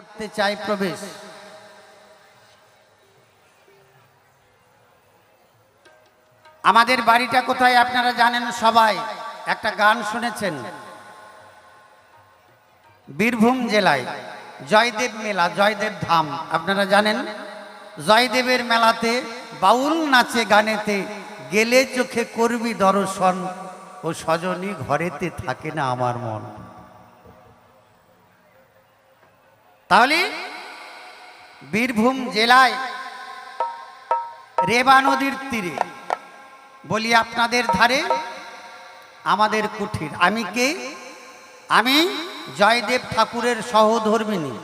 করতে চাই প্রবেশ। আমাদের বাড়িটা কোথায় আপনারা জানেন সবাই, একটা গান শুনেছেন। বীরভূম জেলায় জয়দেব মেলা, জয়দেব ধাম আপনারা জানেন। জয়দেবের মেলাতে বাউল নাচে গানেতে গেলে চোখে করবি দর্শন, ও সজনী ঘরেতে থাকে না আমার মন। তাহলে বীরভূম জেলায় রেবা নদীর তীরে, বলি আপনাদের ধারে আমাদের কুঠির। আমি কে? আমি জয়দেব ঠাকুরের সহধর্মিণী,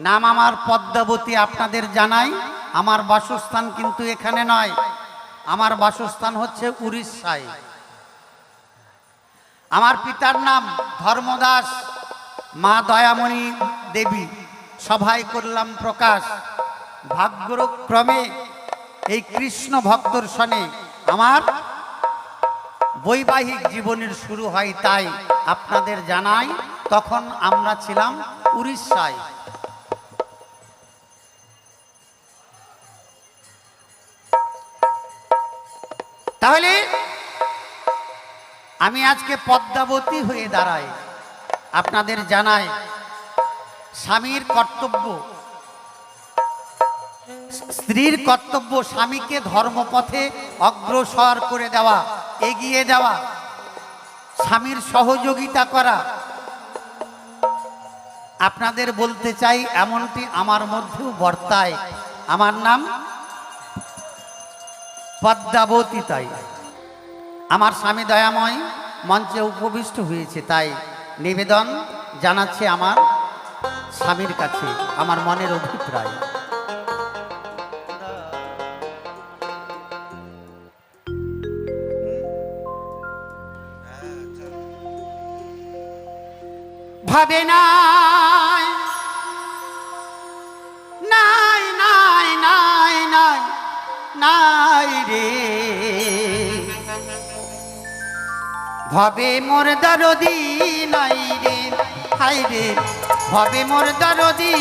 নাম আমার পদ্মাবতী। আপনাদের জানাই আমার বাসস্থান কিন্তু এখানে নয়, আমার বাসস্থান হচ্ছে উড়িষ্যায়। আমার পিতার নাম ধর্মদাস, মা দয়ামণি দেবী। সভায় করলাম প্রকাশ, ভাগ্যক্রমে এই কৃষ্ণ ভক্তর সনে আমার বৈবাহিক জীবনের শুরু হয়। তাই আপনাদের জানাই তখন আমরা ছিলাম উড়িষ্যায়। তাহলে আমি আজকে পদ্মাবতী হয়ে দাঁড়াই। আপনাদের জানাই স্বামীর কর্তব্য, স্ত্রীর কর্তব্য স্বামীকে ধর্মপথে অগ্রসর করে দেওয়া, এগিয়ে দেওয়া, স্বামীর সহযোগিতা করা। আপনাদের বলতে চাই এমনটি আমার মধ্যেও বর্তায়। আমার নাম পদ্মাবতী। তাই আমার স্বামী দয়াময় মঞ্চে উপবিষ্ট হয়েছে, তাই নিবেদন জানাচ্ছি আমার স্বামীর কাছে আমার মনের অভিপ্রায়। ভাবে নাই নাই নাই নাই নাই নাই রে, ভবে মোর দরদি নাই রে, হাই রে ভবে মোর দরদি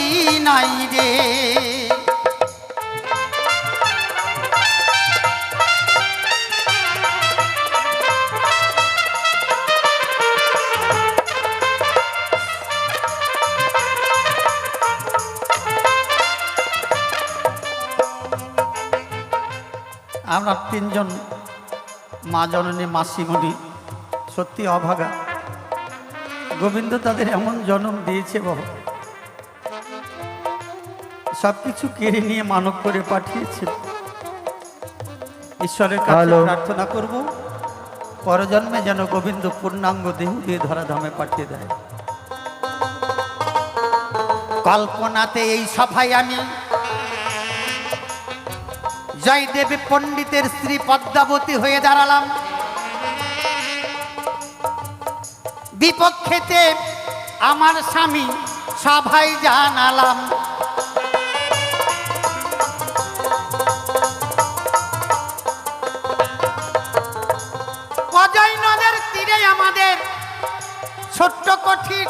নাই রে। আমরা তিনজন মা জননী মাসিমণি সত্যি অভাগা। গোবিন্দ তাদের এমন জন্ম দিয়েছে, বাবা সবকিছু কেড়ে নিয়ে মানব করে পাঠিয়েছে। ঈশ্বরের কাছে প্রার্থনা করব পরজন্মে যেন গোবিন্দ পূর্ণাঙ্গ দেহ দিয়ে ধরাধামে পাঠিয়ে দেয়। কল্পনাতে এই সভায় আমি জয়দেব পণ্ডিতের স্ত্রী পদ্মাবতী হয়ে দাঁড়ালাম। বিপক্ষেতে আমার স্বামী সভায় জানালাম। অজয় নদের তীরে আমাদের ছোট্ট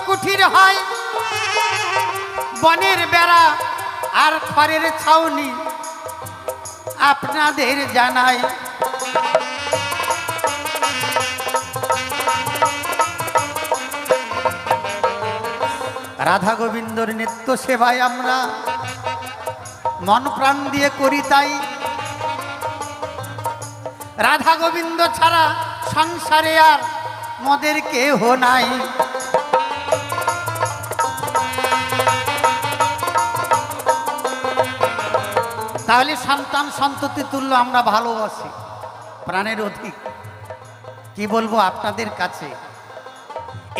কুঠির হয়, বনের বেড়া আর খড়ের ছাউনি আপনাদের জানাই। রাধা গোবিন্দর নিত্য সেবায় আমরা মন প্রাণ দিয়ে করি। তাই রাধা গোবিন্দ ছাড়া সংসারে আর মোদের কেহ নাই। তাহলে সন্তান সন্ততি তুল্য আমরা ভালোবাসি, প্রাণের অধিক। কি বলবো আপনাদের কাছে,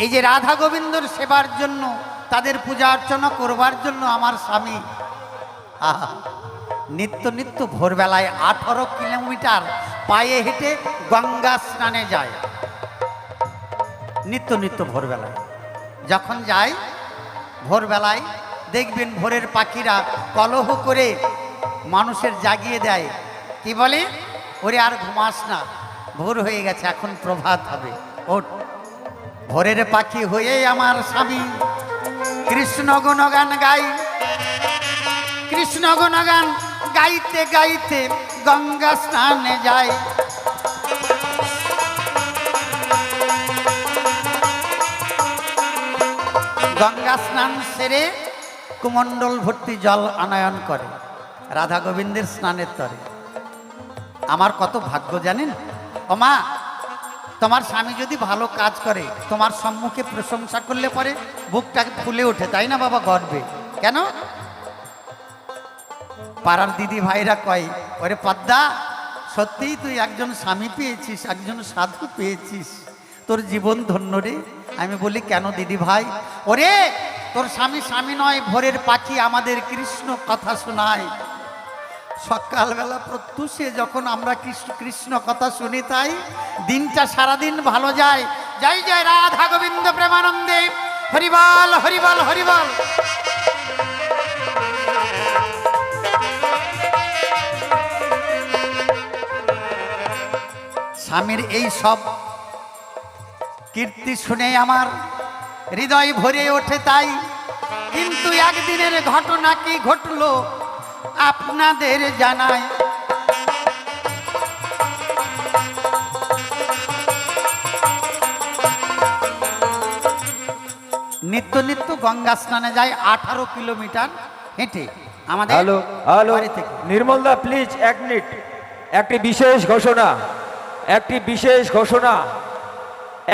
এই যে রাধা গোবিন্দর সেবার জন্য, তাদের পূজা অর্চনা করবার জন্য আমার স্বামী নিত্য নিত্য ভোরবেলায় 18 কিলোমিটার পায়ে হেঁটে গঙ্গা স্নানে যায়। নিত্য নিত্য ভোরবেলায় যখন যায়, ভোরবেলায় দেখবেন ভোরের পাখিরা কলহ করে মানুষের জাগিয়ে দেয়। কি বলে? ওরে আর ঘুমাস না, ভোর হয়ে গেছে, এখন প্রভাত হবে, ওঠ। ভোরের পাখি হয়ে আমার স্বামী কৃষ্ণ গুণগান গাই, কৃষ্ণ গুণগান গাইতে গাইতে গঙ্গা স্নানে যায়। গঙ্গা স্নান সেরে কুমণ্ডল ভর্তি জল আনয়ন করে রাধা গোবিন্দের স্নানের তরে। আমার কত ভাগ্য জানেন ও মা, তোমার স্বামী যদি ভালো কাজ করে তোমার সম্মুখে প্রশংসা করলে পরে বুকটাকে ফুলে ওঠে, তাই না বাবা? গর্বে কেন? পাড়ার দিদি ভাইরা কয়, ওরে পদ্মা, সত্যিই তুই একজন স্বামী পেয়েছিস, একজন সাধু পেয়েছিস, তোর জীবন ধন্য রে। আমি বলি কেন দিদি ভাই? ওরে তোর স্বামী স্বামী নয়, ভোরের পাখি আমাদের কৃষ্ণ কথা শোনায়। সকালবেলা প্রত্যুষে যখন আমরা কৃষ্ণ কথা শুনি তাই দিনটা সারাদিন ভালো যায়। জয় জয় রাধা গোবিন্দ প্রেমানন্দে, হরিবল হরিবল হরিবল। স্বামীর এই সব কীর্তি শুনে আমার হৃদয় ভরে ওঠে তাই। কিন্তু একদিনের ঘটনা কি ঘটলো আপনাদের জানাই। নিত্য নিত্য গঙ্গা স্নানে যায় 18 কিলোমিটার হেঁটে আমাদের বাড়ি থেকে। নির্মলদা প্লিজ 1 মিনিট, একটি বিশেষ ঘোষণা, একটি বিশেষ ঘোষণা।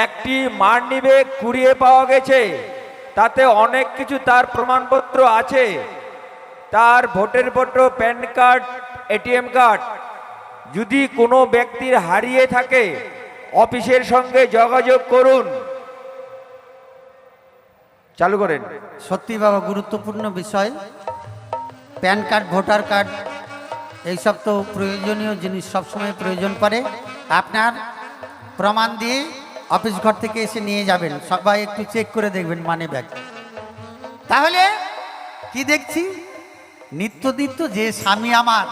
একটি মাননীবেগ কুড়িয়ে পাওয়া গেছে, তাতে অনেক কিছু তার প্রমাণপত্র আছে, তার ভোটের পত্র, প্যান কার্ড, এটিএম কার্ড। যদি কোনো ব্যক্তির হারিয়ে থাকে অফিসের সঙ্গে যোগাযোগ করুন। চালু করেন। সত্যি বাবা গুরুত্বপূর্ণ বিষয়। প্যান কার্ড, ভোটার কার্ড এইসব তো প্রয়োজনীয় জিনিস, সবসময় প্রয়োজন পড়ে। আপনার প্রমাণ দিয়ে অফিস ঘর থেকে এসে নিয়ে যাবেন। সবাই একটু চেক করে দেখবেন মানি ব্যাগ। তাহলে কি দেখছি, নিত্য নিত্য যে স্বামী আমার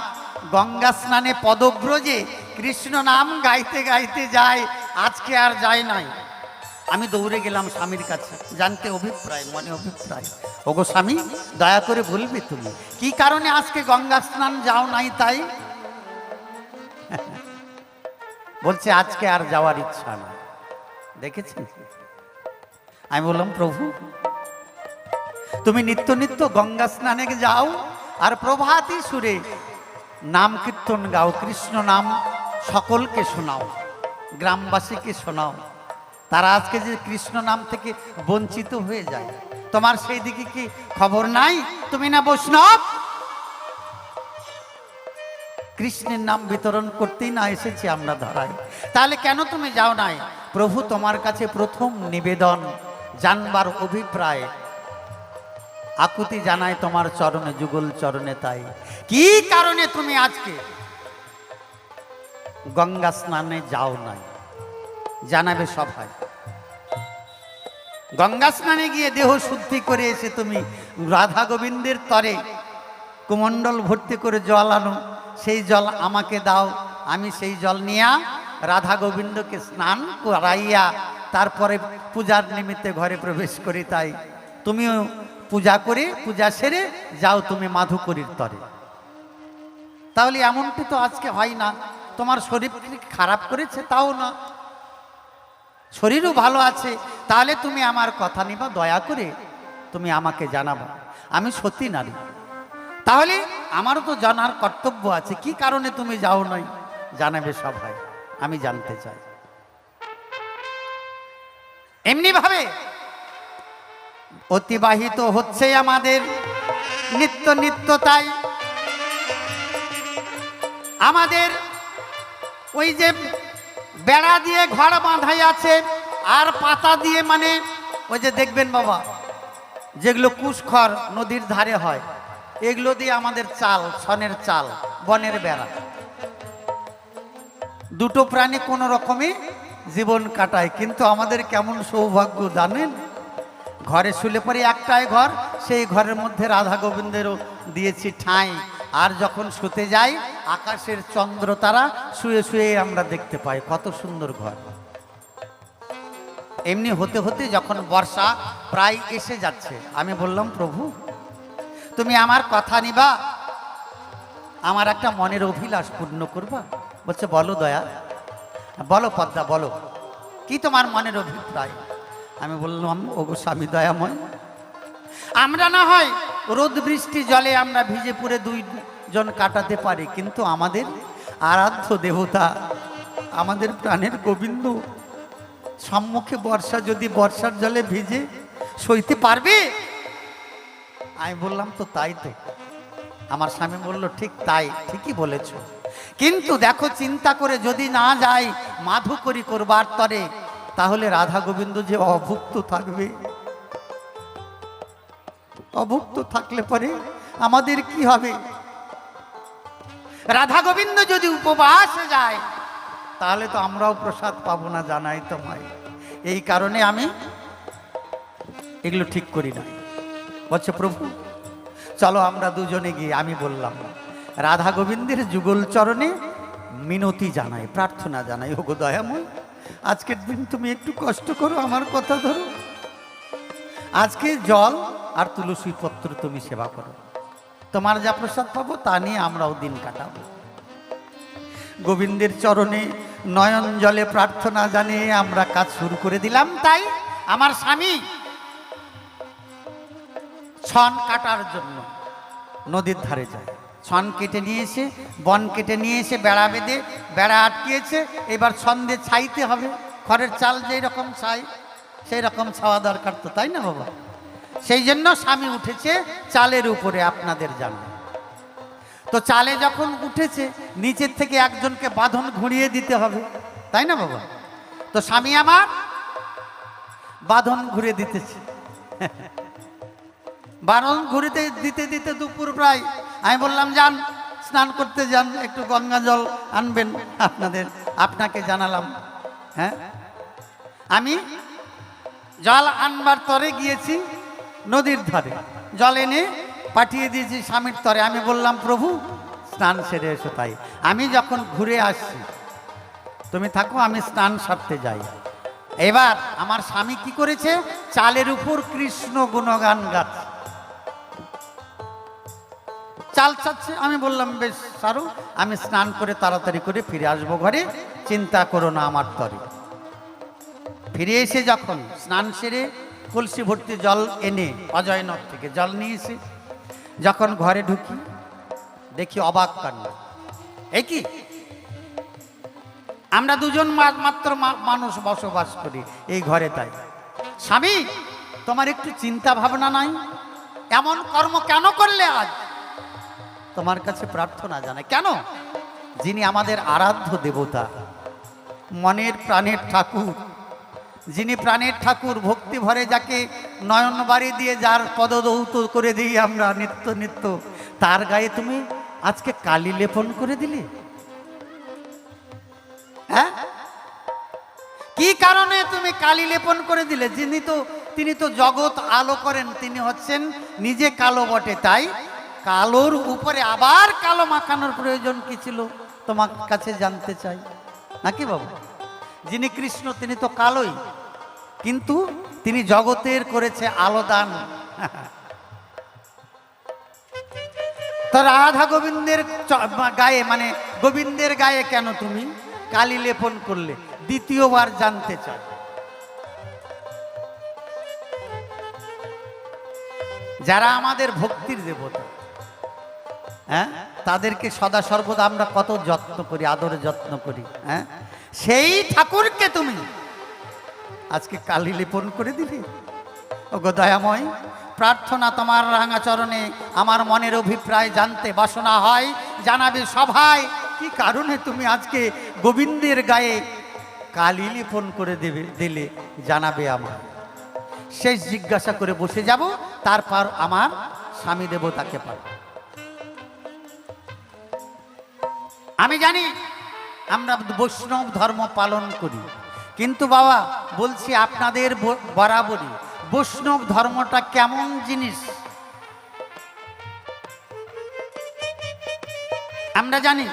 গঙ্গা স্নানে পদব্রজে কৃষ্ণ নাম গাইতে গাইতে যায়, আজকে আর যায় নাই। আমি দৌড়ে গেলাম স্বামীর কাছে জানতে অভিপ্রায়, মনে অভিপ্রায়। ওগো স্বামী, দয়া করে বলবে তুমি কি কারণে আজকে গঙ্গা স্নান যাও নাই? তাই বলছে আজকে আর যাওয়ার ইচ্ছা না। দেখেছেন? আমি বললাম প্রভু, তুমি নিত্য নিত্য গঙ্গা স্নানে যাও আর প্রভাতী সুরে নাম কীর্তন গাও, কৃষ্ণ নাম সকলকে শোনাও, গ্রামবাসীকে শোনাও। তারা আজকে যে কৃষ্ণ নাম থেকে বঞ্চিত হয়ে যায়, তোমার সেই দিকে কি খবর নাই? তুমি না বৈষ্ণব? কৃষ্ণের নাম বিতরণ করতেই না এসেছি আমরা ধরায়, তাহলে কেন তুমি যাও নাই? প্রভু, তোমার কাছে প্রথম নিবেদন, জানবার অভিপ্রায়, আকুতি জানায় তোমার চরণে, যুগল চরণে। তাই কি কারণে তুমি আজকে গঙ্গা স্নানে যাও নাই জানাবে সবাই। গঙ্গা স্নানে গিয়ে দেহ শুদ্ধি করে এসে তুমি রাধা গোবিন্দের তরে কুমণ্ডল ভর্তি করে জল আনো, সেই জল আমাকে দাও, আমি সেই জল নিয়ে রাধা গোবিন্দকে স্নান করাইয়া তারপরে পূজার নিমিত্তে ঘরে প্রবেশ করি। তাই তুমিও পূজা করে, পূজা সেরে যাও তুমি মাধুকরীর তরে। তাহলে এমনটি তো আজকে হয় না। তোমার শরীর খারাপ করেছে তাও না, শরীরও ভালো আছে। তাহলে তুমি আমার কথা নিবা, দয়া করে তুমি আমাকে জানাবা আমি সত্যি নারী। তাহলে আমারও তো জানার কর্তব্য আছে, কি কারণে তুমি যাও নাই জানাবে সবাই, আমি জানতে চাই। এমনি ভাবে অতিবাহিত হচ্ছে আমাদের নিত্য নিত্য। তাই আমাদের ওই যে বেড়া দিয়ে ঘর বাঁধাই আছে আর পাতা দিয়ে, মানে ওই যে দেখবেন বাবা যেগুলো কুশখড় নদীর ধারে হয়, এগুলো দিয়ে আমাদের চাল, ছনের চাল, বনের বেড়া, দুটো প্রাণী কোনো রকমে জীবন কাটায়। কিন্তু আমাদের কেমন সৌভাগ্য জানেন, ঘরে শুলে পরে একটাই ঘর, সেই ঘরের মধ্যে রাধা গোবিন্দেরও দিয়েছি ঠাঁই। আর যখন শুতে যাই আকাশের চন্দ্র তারা শুয়ে শুয়ে আমরা দেখতে পাই, কত সুন্দর ঘর। এমনি হতে হতে যখন বর্ষা প্রায় এসে যাচ্ছে, আমি বললাম প্রভু তুমি আমার কথা নিবা, আমার একটা মনের অভিলাষ পূর্ণ করবা। বলছে বলো দয়া, বলো পদ্মা, বলো কি তোমার মনের অভিপ্রায়। আমি বললাম ওগো স্বামী দয়াময়, আমরা না হয় রোদ বৃষ্টি জলে আমরা ভিজে পুরে 2 জন কাটাতে পারি, কিন্তু আমাদের আরাধ্য দেবতা, আমাদের প্রাণের গোবিন্দ সম্মুখে বর্ষা যদি বর্ষার জলে ভিজে সইতে পারবে? আমি বললাম তো তাই তো। আমার স্বামী বলল ঠিক তাই, ঠিকই বলেছ, কিন্তু দেখো চিন্তা করে যদি না যাই মাধুকরী করবার তরে, তাহলে রাধা গোবিন্দ যে অভুক্ত থাকবে, অভুক্ত থাকলে পরে আমাদের কি হবে? রাধা গোবিন্দ যদি উপবাসে যায় তাহলে তো আমরাও প্রসাদ পাবো না, জানাই তোমায়। এই কারণে আমি এগুলো ঠিক করি না। বলছে প্রভু চলো আমরা দুজনে গিয়ে, আমি বললাম রাধা গোবিন্দের যুগল চরণে মিনতি জানাই, প্রার্থনা জানাই, ওগো দয়াময় আজকের দিন তুমি একটু কষ্ট করো, আমার কথা ধরো, আজকে জল আর তুলসী পত্র তুমি সেবা করো, তোমার যা প্রসাদ পাবো তা নিয়ে আমরাও দিন কাটাবো। গোবিন্দের চরণে নয়ন জলে প্রার্থনা জানিয়ে আমরা কাজ শুরু করে দিলাম। তাই আমার স্বামী ছন কাটার জন্য নদীর ধারে যায়, ছন কেটে নিয়ে এসে, বন কেটে নিয়ে এসে বেড়া বেঁধে বেড়া আটকিয়েছে। এবার ছন দিয়ে ছাইতে হবে, খড়ের চাল যেই রকম ছাই সেই রকম ছাওয়া দরকার তো, তাই না বাবা? সেই জন্য স্বামী উঠেছে চালের উপরে, আপনাদের জানেন তো। চালে যখন উঠেছে নিচের থেকে একজনকে বাঁধন ঘুরিয়ে দিতে হবে, তাই না বাবা? তো স্বামী আমার বাঁধন ঘুরিয়ে দিতেছে। বাঁধন ঘুরিতে দিতে দিতে দুপুর প্রায়, আমি বললাম যান স্নান করতে যান, একটু গঙ্গা জল আনবেন, আপনাকে জানালাম। হ্যাঁ, আমি জল আনবার তরে গিয়েছি নদীর ধারে, জল এনে পাঠিয়ে দিয়েছি স্বামীর তরে। আমি বললাম প্রভু স্নান সেরে এসো। তাই আমি যখন ঘুরে আসছি তুমি থাকো, আমি স্নান সারতে যাই। এবার আমার স্বামী কি করেছে, চালের উপর কৃষ্ণ গুণগান গাচ্ছে, চাল চাচ্ছে। আমি বললাম বেশ সারো, আমি স্নান করে তাড়াতাড়ি করে ফিরে আসবো ঘরে, চিন্তা করো না আমার তরে। ফিরে এসে যখন স্নান সেরে কলসি ভর্তি জল এনে অজয়নগর থেকে জল নিয়ে এসে যখন ঘরে ঢুকি, দেখি অবাক কাণ্ড। এই কি, আমরা দুজন মাত্র মানুষ বসবাস করি এই ঘরে, তাই স্বামী তোমার একটু চিন্তা ভাবনা নাই? এমন কর্ম কেন করলে? আজ তোমার কাছে প্রার্থনা জানাই। কেন? যিনি আমাদের আরাধ্য দেবতা, মনের প্রাণের ঠাকুর, যিনি প্রাণের ঠাকুর, ভক্তি ভরে যাকে নয়ন বাড়ি দিয়ে যার পদদৌত করে দিই আমরা নিত্য নিত্য, তার গায়ে তুমি আজকে কালি লেপন করে দিলে। হ্যাঁ, কি কারণে তুমি কালি লেপন করে দিলে? তিনি তো জগৎ আলো করেন, তিনি হচ্ছেন নিজে কালো বটে। তাই কালোর উপরে আবার কালো মাখানোর প্রয়োজন কি ছিল তোমার কাছে জানতে চাই, নাকি বাবা? যিনি কৃষ্ণ তিনি তো কালোই, কিন্তু তিনি জগতের করেছে আলো দান। তো রাধা গোবিন্দের গায়ে, মানে গোবিন্দের গায়ে কেন তুমি কালি লেপন করলে? দ্বিতীয়বার জানতে চাই। যারা আমাদের ভক্তির দেবতা, হ্যাঁ, তাদেরকে সদা সর্বদা আমরা কত যত্ন করি, আদরে যত্ন করি। হ্যাঁ, সেই ঠাকুরকে তুমি আজকে কালি লেপন করে দিলে। ওগো দয়াময়, প্রার্থনা তোমার রাঙা চরণে, আমার মনের অভিপ্রায় জানতে বাসনা হয়, জানাবে সভায়। কি কারণে তুমি আজকে গোবিন্দের গায়ে কালি লেপন করে দিলে জানাবে আমার। শেষ জিজ্ঞাসা করে বসে যাব, তারপর আমার স্বামী দেবতাকে পাব। আমি জানি আমরা বৈষ্ণব ধর্ম পালন করি, কিন্তু বাবা বলছি আপনাদের বরাবরই বৈষ্ণব ধর্মটা কেমন জিনিস আমরা জানি।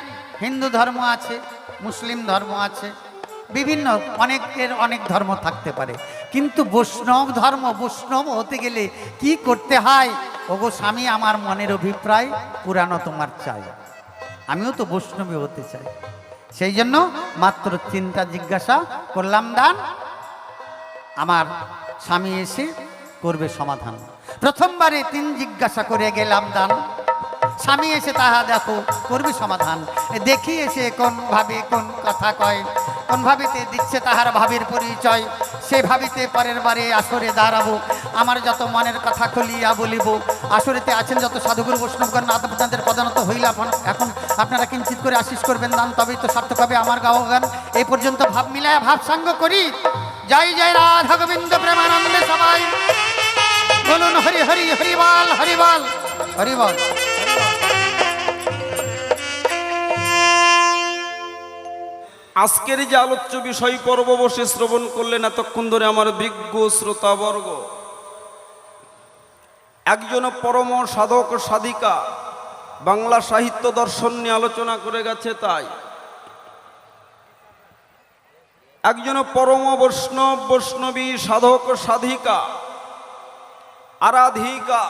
হিন্দু ধর্ম আছে, মুসলিম ধর্ম আছে, বিভিন্ন অনেকের অনেক ধর্ম থাকতে পারে, কিন্তু বৈষ্ণব ধর্ম, বৈষ্ণব হতে গেলে কি করতে হয়? ওগো স্বামী, আমার মনের অভিপ্রায় পুরানো তোমার চাই, আমিও তো বৈষ্ণবী হতে চাই। সেই জন্য মাত্র চিন্তা জিজ্ঞাসা করলাম দান, আমার স্বামী এসে করবে সমাধান। প্রথমবারে তিন জিজ্ঞাসা করে গেলাম দান, স্বামী এসে তাহা দেখো করবে সমাধান। দেখি এসে কোন ভাবে কোন কথা কয়, কোন ভাবিতে দিচ্ছে তাহার ভাবের পরিচয়, সে ভাবিতে পরের বারে আসরে দাঁড়াবো, আমার যত মনের কথা খুলিয়া বলিব। আসরেতে আছেন যত সাধুগুরু বৈষ্ণবগণ, আপনাদের প্রধানত হইলে এখন আপনারা কিঞ্চিত করে আশিস করবেন দান, তবেই তো সার্থক হবে আমার গাওয়া গান। এই পর্যন্ত ভাব মিলায় ভাব সাঙ্গ করি। জয় জয় রাধা গোবিন্দ প্রেমানন্দে সবাই বলুন হরি হরি হরিবল হরিবল হরিবল। আজকের যে আলোচ্য বিষয় পর্ব বসে শ্রবণ করলেন এতক্ষণ ধরে আমার বিজ্ঞ শ্রোতাবর্গ, একজন পরম সাধক সাধিকা বাংলা সাহিত্য দর্শন নিয়ে আলোচনা করে গেছে। তাই একজন পরম বৈষ্ণব বৈষ্ণবী সাধক সাধিকা আরাধিকা,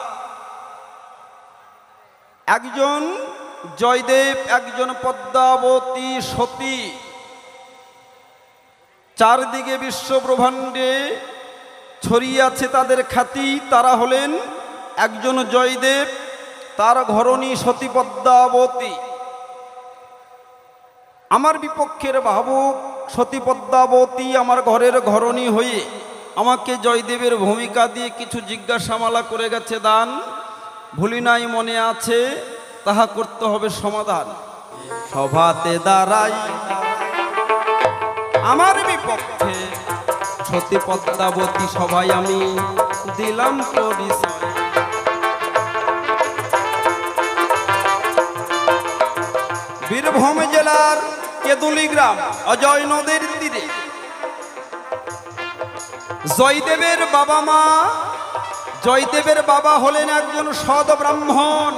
একজন জয়দেব, একজন পদ্মাবতী সতী, চারদিকে বিশ্বব্রহ্মাণ্ডে ছড়িয়ে আছে তাদের খ্যাতি। তারা হলেন একজন জয়দেব, তার ঘরণী সতী পদ্মাবতী। আমার বিপক্ষের ভাবুক সতী পদ্মাবতী আমার ঘরের ঘরণী হয়ে আমাকে জয়দেবের ভূমিকা দিয়ে কিছু জিজ্ঞাসামালা করে গেছে দান, ভুলি নাই মনে আছে, তাহা করতে হবে সমাধান। সভাতে দাঁড়াই আমার বিপক্ষে সতী পদ্মাবতী সভায় আমি দিলাম পরিচয়। বীরভূম জেলার কেদুলি গ্রাম অজয় নদীর তীরে জয়দেবের বাবা মা, জয়দেবের বাবা হলেন একজন সৎ ব্রাহ্মণ।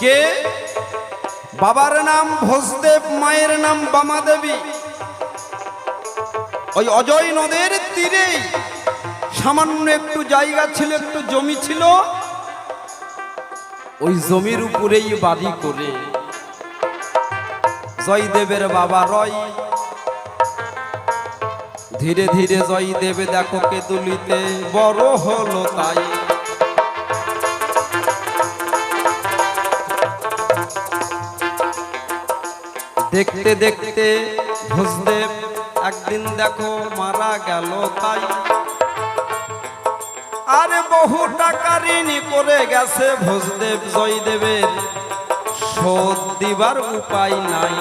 কে? বাবার নাম ভোজদেব, মায়ের নাম বামাদেবী। ওই অজয় নদের তীরেই সামান্য একটু জায়গা ছিল, একটু জমি ছিল, ওই জমির উপরেই বাড়ি করে জয়দেবের বাবা রয়। ধীরে ধীরে জয়দেব দেখো কেদুলিতে বড় হলো। তাই দেখতে দেখতে ভোজদেব একদিন দেখো মারা গেল। তাই আরে বহু টাকা ঋণ করে গেছে ভোজদেব, জয়দেবের শোধ দিবার উপায় নাই।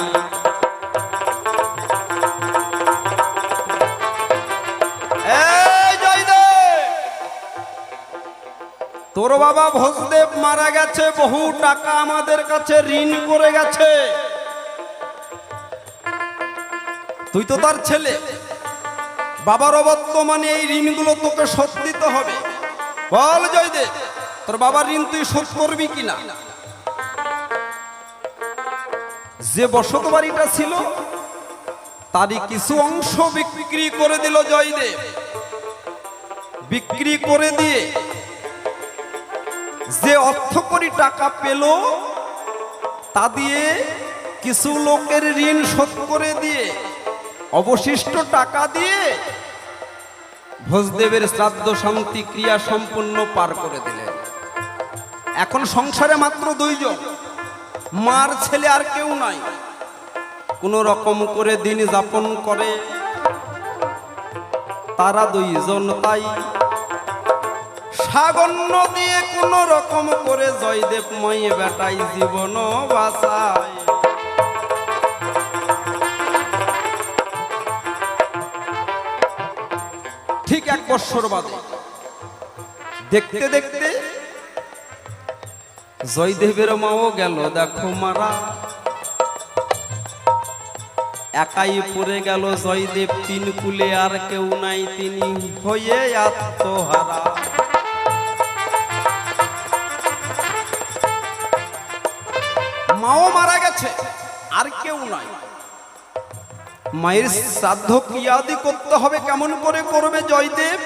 তোর বাবা ভোজদেব মারা গেছে, বহু টাকা আমাদের কাছে ঋণ করে গেছে, তুই তো তার ছেলে, বাবার অবর্তমানে এই ঋণগুলো তোকে শোধ দিতে হবে। বল জয়দেব, তোর বাবার ঋণ তুই শোধ করবি কিনা? যে বসত বাড়িটা ছিল তারই কিছু অংশ বিক্রি করে দিল জয়দেব। বিক্রি করে দিয়ে যে অর্থকরী টাকা পেল তা দিয়ে কিছু লোকের ঋণ শোধ করে দিয়ে অবশিষ্ট টাকা দিয়ে ভোজদেবের শ্রাদ্ধ শান্তি ক্রিয়া সম্পূর্ণ পার করে দিলেন। এখন সংসারে মাত্র দুইজন, মার ছেলে আর কেউ নাই। কোন রকম করে দিন যাপন করে তারা দুইজন। তাই সাগন্য দিয়ে কোন রকম করে জয়দেব মায়ে বেটাই জীবন বাঁচায়। ঠিক 1 বৎসর বাদে দেখতে দেখতে জয়দেবের মাও গেল দেখো মারা। একাই পড়ে গেল জয়দেব, 3 কুলে আর কেউ নাই, তিনি হয়ে আত্মহারা। মাও মারা গেছে, আর কেউ নাই। মায়ের শ্রাদ্ধ ক্রিয়াদি করতে হবে, কেমন করে করবে জয়দেব?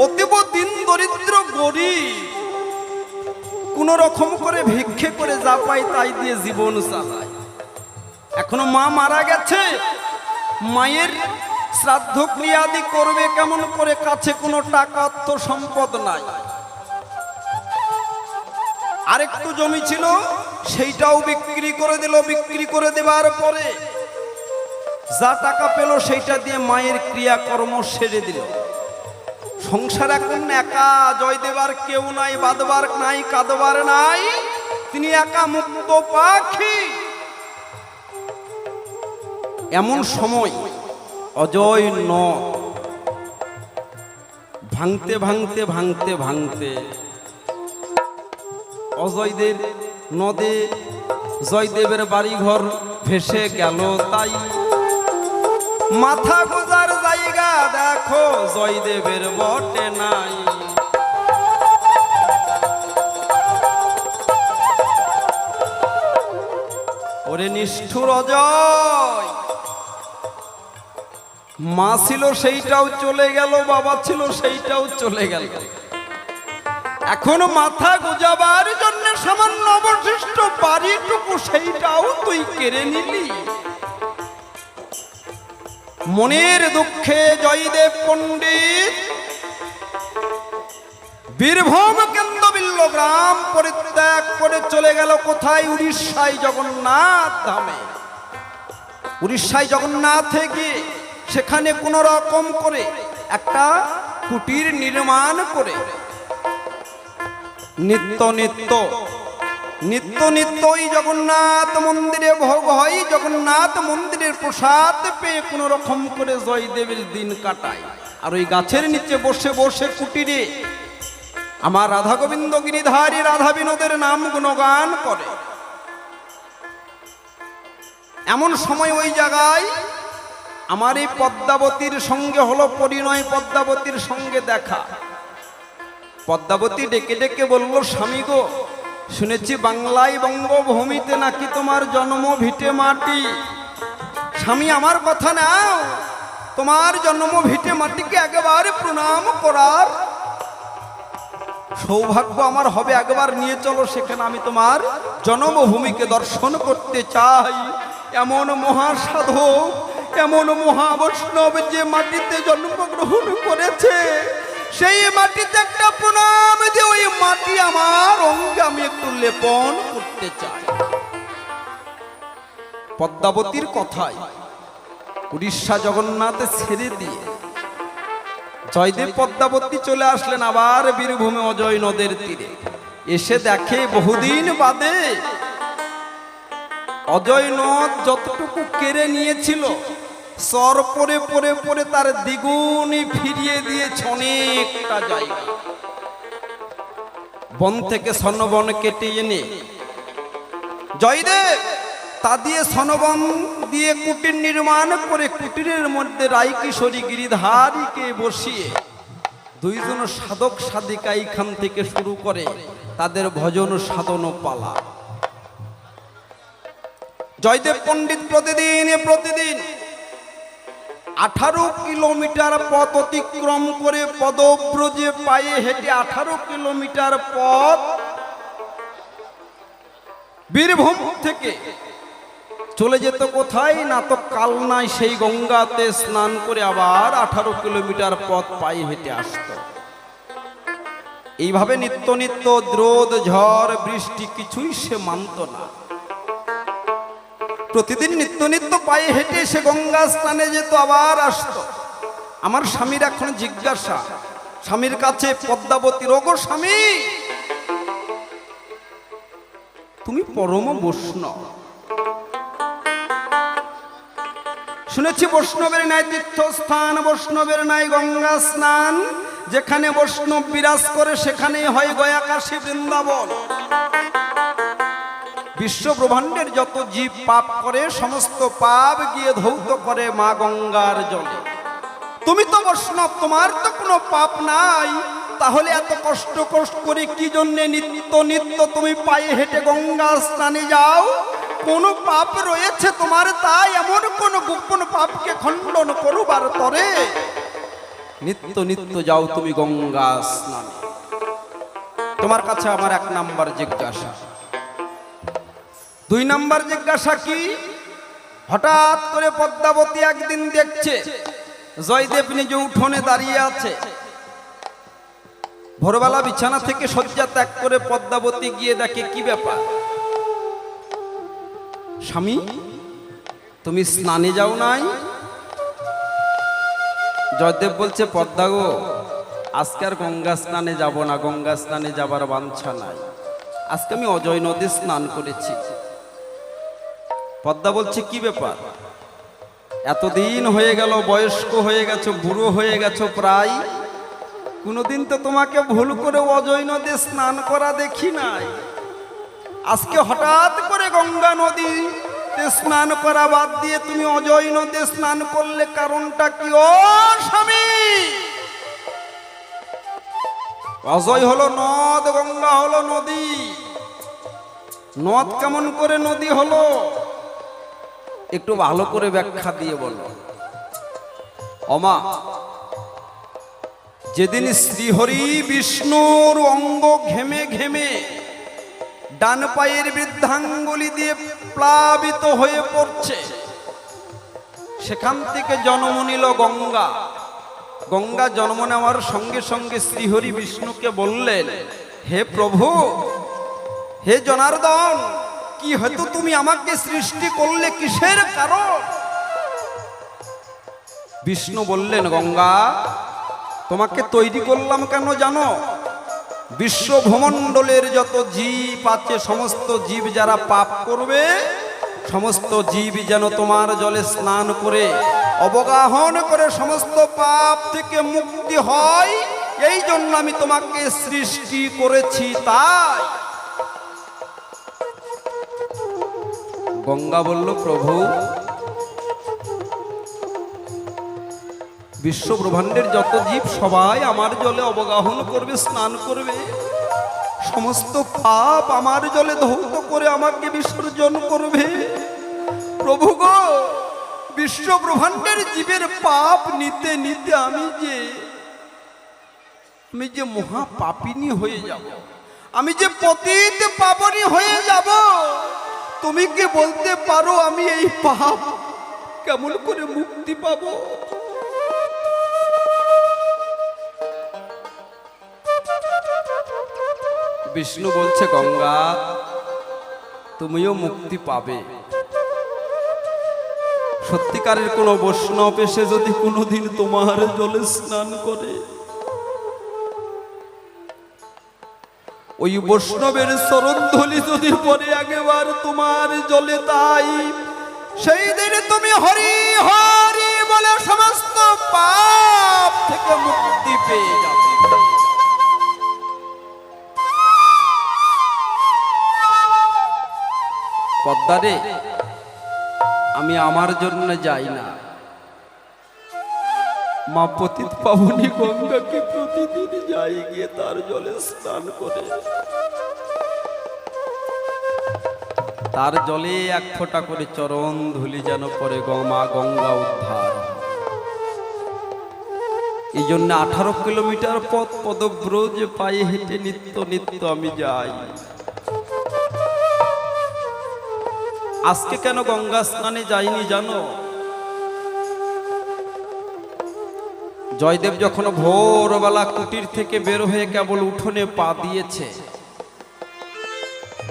অতীব দিন দরিদ্র গরিব, কোন রকম করে ভিক্ষে করে যা পায় তাই দিয়ে জীবন চালায়। এখনো মা মারা গেছে, মায়ের শ্রাদ্ধ ক্রিয়াদি করবে কেমন করে? কাছে কোনো টাকা অর্থ সম্পদ নাই। আরেকটু জমি ছিল, সেইটাও বিক্রি করে দিল। বিক্রি করে দেওয়ার পরে যা টাকা পেল সেইটা দিয়ে মায়ের ক্রিয়াকর্ম সেরে দিল। সংসার এখন একা, জয়দেব আর কেউ নাই, বাঁধবার নাই, কাঁদবার নাই, তিনি একা মুক্ত পাখি। এমন সময় অজয় নদ ভাঙতে ভাঙতে ভাঙতে ভাঙতে অজয়দের নদে জয়দেবের বাড়িঘর ভেসে গেল। তাই মাথা গোজার জায়গা দেখো জয়দেবের বটে নাই। ওরে নিষ্ঠুর অজয়, মা ছিল সেইটাও চলে গেল, বাবা ছিল সেইটাও চলে গেল। এখন মাথা গোজাবার জন্য সামান্য অবশিষ্ট বাড়িটুকু সেইটাও তুই কেড়ে নিলি। মনের দুঃখে জয়দেব পণ্ডিত বীরভূম কেন্দ্রবিল্ল গ্রাম পরিত্যাগ করে চলে গেল কোথায়? উড়িষ্যায় জগন্নাথ ধামে। উড়িষ্যায় জগন্নাথে গিয়ে সেখানে কোন রকম করে একটা কুটির নির্মাণ করে নিত্য নিত্য ওই জগন্নাথ মন্দিরে ভোগ হয়, জগন্নাথ মন্দিরের প্রসাদ পেয়ে কোন রকম করে জয়দেবের দিন কাটায়। আর ওই গাছের নিচে বসে বসে কুটিরে আমার রাধা গোবিন্দ গিরিধারী রাধা বিনোদের নাম গুণগান করে। এমন সময় ওই জায়গায় আমার এই পদ্মাবতীর সঙ্গে হলো পরিণয়, পদ্মাবতীর সঙ্গে দেখা। পদ্মাবতী ডেকে ডেকে বলল, স্বামী গো, শুনেছি বাংলায় বঙ্গভূমিতে নাকি তোমার জন্ম ভিটে মাটি। স্বামী আমার কথা নাও, তোমার জন্ম ভিটে মাটিকে একেবারে প্রণাম করার সৌভাগ্য আমার হবে। একবার নিয়ে চলো সেখানে, আমি তোমার জন্মভূমিকে দর্শন করতে চাই। এমন মহাসাধক, এমন মহাবৈষ্ণব যে মাটিতে জন্মগ্রহণ করেছে, সেই মাটিতে একটা প্রণাম দিয়ে ওই মাটি আমার অঙ্গে আমি একটু লেপন করতে চাই। পদ্মাবতীর কথায় উড়িষ্যা জগন্নাথে ছেড়ে দিয়ে জয়দেব পদ্মাবতী চলে আসলেন আবার বীরভূমে অজয় নদের তীরে। এসে দেখে বহুদিন বাদে অজয় নদ যতটুকু কেড়ে নিয়েছিল, সর পরে পরে পরে তার দ্বিগুণই ফিরিয়ে দিয়েছে অনেকটা জায়গা। বন থেকে সনবন কেটে এনে জয়দেব তা দিয়ে সনবন দিয়ে কুটির নির্মাণ করে কুটিরের মধ্যে রায় কিশোরী গিরিধারীকে বসিয়ে দুইজন সাধক সাধিকা এইখান থেকে শুরু করে তাদের ভজন সাধন পালা। জয়দেব পণ্ডিত প্রতিদিন 18 কিলোমিটার পথ অতিক্রম করে পদব্রজে পায়ে হেঁটে 18 কিলোমিটার পথ বীরভূম থেকে চলে যেত কোথায় না তো কালনায়, সেই গঙ্গাতে স্নান করে আবার 18 কিলোমিটার পথ পায়ে হেঁটে আসত। এইভাবে নিত্য নিত্য রোদ ঝড় বৃষ্টি কিছুই সে মানত না। প্রতিদিন নিত্য নিত্য পায়ে হেঁটে সে গঙ্গা স্নানে যেত, আবার আসতো। আমার স্বামীর এখন জিজ্ঞাসা স্বামীর কাছে, পদ্মাবতী, ওগো স্বামী, তুমি পরম বৈষ্ণব, শুনেছি বৈষ্ণবের নাই তীর্থস্থান, বৈষ্ণবের নাই গঙ্গা স্নান, যেখানে বৈষ্ণব বিরাজ করে সেখানেই হয় গয়া কাশী বৃন্দাবন। বিশ্ব ব্রহ্মাণ্ডের যত জীব পাপ করে সমস্ত পাপ গিয়ে ধৌত করে মা গঙ্গার জলে। তুমি তো বৈষ্ণব, তোমার তো কোনো পাপ নাই, তাহলে এত কষ্ট করে কি জন্য নিত্য নিত্য তুমি পায়ে হেঁটে গঙ্গা স্নানে যাও? কোন পাপ রয়েছে তোমার, তাই এমন কোন গোপন পাপকে খণ্ডন করবার তরে নিত্য নিত্য যাও তুমি গঙ্গা স্নানে। তোমার কাছে আমার 1 নাম্বার জিজ্ঞাসা। 2 নাম্বার জিজ্ঞাসা কি? হঠাৎ করে পদ্মাবতী একদিন দেখছে জয়দেব নিজে উঠোনে দাঁড়িয়ে আছে। ভোরবেলা বিছানা থেকে শয্যা ত্যাগ করে পদ্মাবতী গিয়ে দেখে, কি ব্যাপার স্বামী, তুমি স্নানে যাও নাই? জয়দেব বলছে, পদ্মা গো, আজকে আর গঙ্গা স্নানে যাব না, গঙ্গা স্নানে যাবার বাঞ্ছা নাই, আজকে আমি অজয় নদী স্নান করেছি। পদ্মা বলছে, কি ব্যাপার, এতদিন হয়ে গেল, বয়স্ক হয়ে গেছো, বুড়ো হয়ে গেছো প্রায়, কোনোদিন তো তোমাকে ভুল করে অজয় নদী স্নান করা দেখি নাই, আজকে হঠাৎ করে গঙ্গা নদীতে স্নান করা বাদ দিয়ে তুমি অজয় নদী স্নান করলে, কারণটা কি? ও স্বামী, অজয় হলো নদ, গঙ্গা হলো নদী। নদ কেমন করে নদী হলো একটু ভালো করে ব্যাখ্যা দিয়ে বলো। অমা, যেদিন শ্রীহরি বিষ্ণুর অঙ্গ ঘেমে ঘেমে ডান পায়ের বৃদ্ধাঙ্গুলি দিয়ে প্লাবিত হয়ে পড়ছে, সেখান থেকে জন্ম নিল গঙ্গা। গঙ্গা জন্ম নেওয়ার সঙ্গে সঙ্গে শ্রীহরি বিষ্ণুকে বললেন, হে প্রভু, হে জনার্দন, কি হয়তো তুমি আমাকে সৃষ্টি করলে, কিসের কারণ? বিষ্ণু বললেন, গঙ্গা, তোমাকে তৈরি করলাম কেন জানো? বিশ্ব ভূমণ্ডলের যত জীব আছে, সমস্ত জীব যারা পাপ করবে, সমস্ত জীব যেন তোমার জলে স্নান করে অবগাহন করে সমস্ত পাপ থেকে মুক্তি হয়, এই জন্য আমি তোমাকে সৃষ্টি করেছি। তাই গঙ্গা বলল, প্রভু, বিশ্ব ব্রহ্মাণ্ডের যত জীব সবাই আমার জলে অবগাহন করবে, স্নান করবে, সমস্ত পাপ আমার জলে ধৌত করে আমাকে বিসর্জন করবে। প্রভু গো, বিশ্ব ব্রহ্মাণ্ডের জীবের পাপ নিতে নিতে আমি যে মহা পাপিনী হয়ে যাব, আমি যে পতিত পাবনী হয়ে যাব, তুমি কি বলতে পারো আমি এই পাপ কেমন করে মুক্তি পাবো? বিষ্ণু বলছে, গঙ্গা, তুমিও মুক্তি পাবে। সত্যিকারের কোন বৈষ্ণব এসে যদি কোনোদিন তোমার জলে স্নান করে, ওই বৈষ্ণবের চরণধূলি যদি পরে আগেবার তোমার জলে, তাই সেই দিন তুমি হরি হরি বলে সমস্ত পাপ থেকে মুক্তি পেয়ে যাবে। পদ্মারে, আমি আমার জন্য যাই না, মা পতিত পাবনী গঙ্গাকে প্রতিদিন যাই গিয়ে তার জলে স্নান করে, তার জলে 1 ফোঁটা করে চরণ ধুলি যেন পরে মা গঙ্গা উদ্ধার। এই জন্য 18 কিলোমিটার পথ পদব্রজ পায়ে হেঁটে নিত্য নিত্য আমি যাই। আজকে কেন গঙ্গা স্নানে যাইনি জানো? জয়দেব যখন ভোরবেলা কুটির থেকে বের হয়ে কেবল উঠোনে পা দিয়েছে,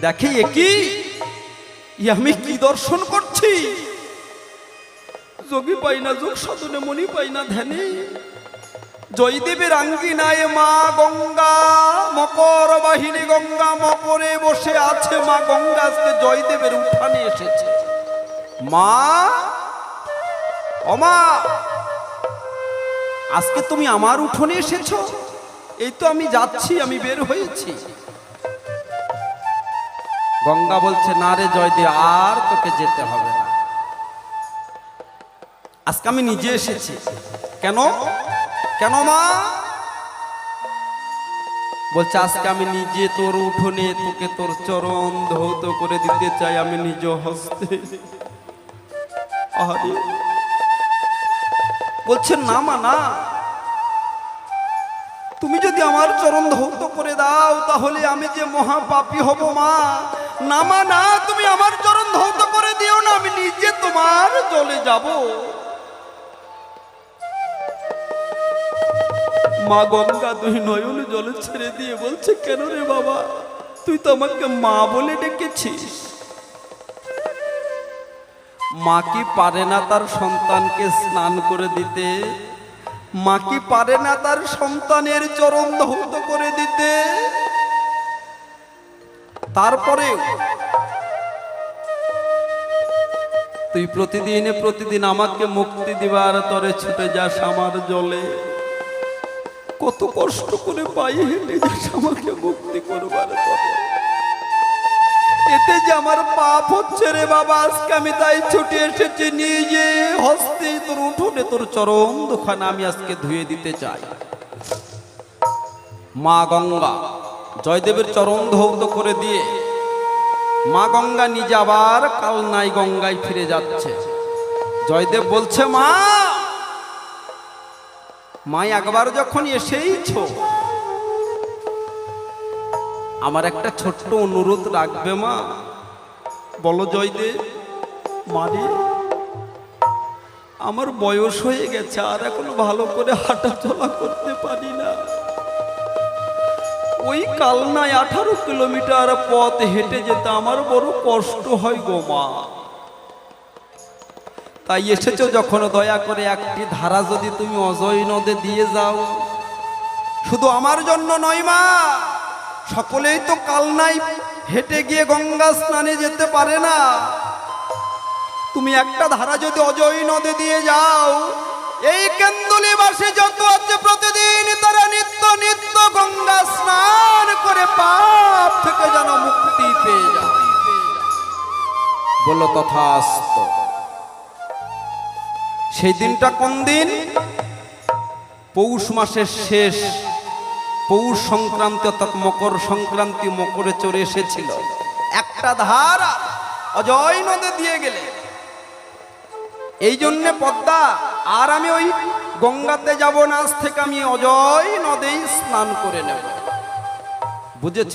দেখে একই আমি কি দর্শন করছি? যোগী পাই না যোগ সাধনে, মনি পাই না ধ্যানে, জয়দেবের আঙ্গিনায় মা গঙ্গা, মকর বাহিনী গঙ্গা মকরে বসে আছে। মা গঙ্গা আজকে জয়দেবের উঠানে এসেছে। মা, ও মা, আজকে তুমি আমার উঠোনে এসেছো? এই তো আমি যাচ্ছি, আমি বের হয়েছি। গঙ্গা বলছে, না রে জয়দেব, আর তোকে যেতে হবে না, আজকে আমি নিজে এসেছি। কেন? কেন মা? বলছে আজকে আমি নিজে তোর উঠোনে তোকে তোর চরণ ধৌত করে দিতে চাই আমি নিজ হস্তে। আরে বলছে না মা না, তুমি যদি আমার চরণ ধৌত করে দাও তাহলে আমি যে মহাপাপী হব মা। না মা না, তুমি আমার চরণ ধৌত করে দিও না, আমি নিজে তোমার চলে যাব। মা গঙ্গা দুই নয়ন জলে ছেড়ে দিয়ে বলছে কেন রে বাবা, তুই তো আমাকে মা বলে ডেকেছিস। মা কি পারে না তার সন্তানকে স্নান করে দিতে? মা কি পারে না তার সন্তানের চরণ ধৌত করে দিতে? তারপরে তুই প্রতিদিন আমাকে মুক্তি দিবার তরে ছুটে যাস আমার জলে, কত কষ্ট করে পায়ে হেঁটে যাস আমাকে মুক্তি করবার তরে। এতে যে আমার পাপ হচ্ছে রে বাবা, আজকে আমি তাই ছুটে এসেছি নিজে হস্তে তোর উঠোনে তোর চরণ দুখানা আমি আজকে ধুয়ে দিতে চাই। মা গঙ্গা জয়দেবের চরণ ধৌত করে দিয়ে মা গঙ্গা নিজে আবার কালনাই গঙ্গায় ফিরে যাচ্ছে। জয়দেব বলছে মা, মা একবার যখন এসেইছো আমার একটা ছোট্ট অনুরোধ রাখবে মা? বলো জয়দেব। মারে আমার বয়স হয়ে গেছে, আর এখন ভালো করে হাঁটা চলা করতে পারি না। ওই কালনায় 18 কিলোমিটার পথ হেঁটে যেতে আমার বড় কষ্ট হয় গো মা। তাই এসেছো যখন দয়া করে একটি ধারা যদি তুমি অজয় নদে দিয়ে যাও। শুধু আমার জন্য নয় মা, সকলেই তো কালনায় হেঁটে গিয়ে গঙ্গা স্নানে যেতে পারে না। তুমি একটা ধারা যদি অজয় নদে দিয়ে যাও, এই কেন্দুলিবাসী যত আছে প্রতিদিন তারা নিত্য নিত্য গঙ্গা স্নান করে পাপ থেকে যেন মুক্তি পেয়ে যায়। বলো তথাস্তু। সেই দিনটা কোন দিন? পৌষ মাসের শেষ, পৌষ সংক্রান্তি অর্থাৎ মকর সংক্রান্তি। মকরে চড়ে এসেছিল একটা ধারা অজয় নদে দিয়ে গেলে। এই জন্যে পদ্মা আর আমি ওই গঙ্গাতে যাব না, আজ থেকে আমি অজয় নদেই স্নান করে নেব। বুঝেছ?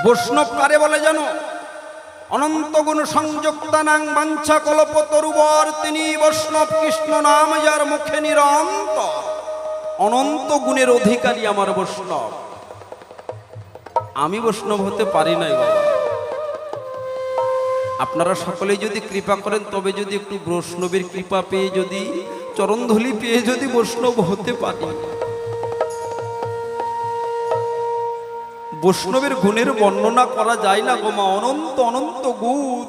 বৈষ্ণব কারে বলে জানো? অনন্ত গুণ সংযুক্তানাং বাঞ্ছা কল্পতরুবর, তিনি বৈষ্ণব কৃষ্ণ নাম যার মুখে নিরন্তর। অনন্ত গুণের অধিকারী আমার বৈষ্ণব। আমি বৈষ্ণব হতে পারি নাই বাবা। আপনারা সকলেই যদি কৃপা করেন, তবে যদি একটু বৈষ্ণবের কৃপা পেয়ে, যদি চরণধূলি পেয়ে যদি বৈষ্ণব হতে পারি। বৈষ্ণবের গুণের বর্ণনা করা যায় না গো মা, অনন্ত অনন্ত গুণ।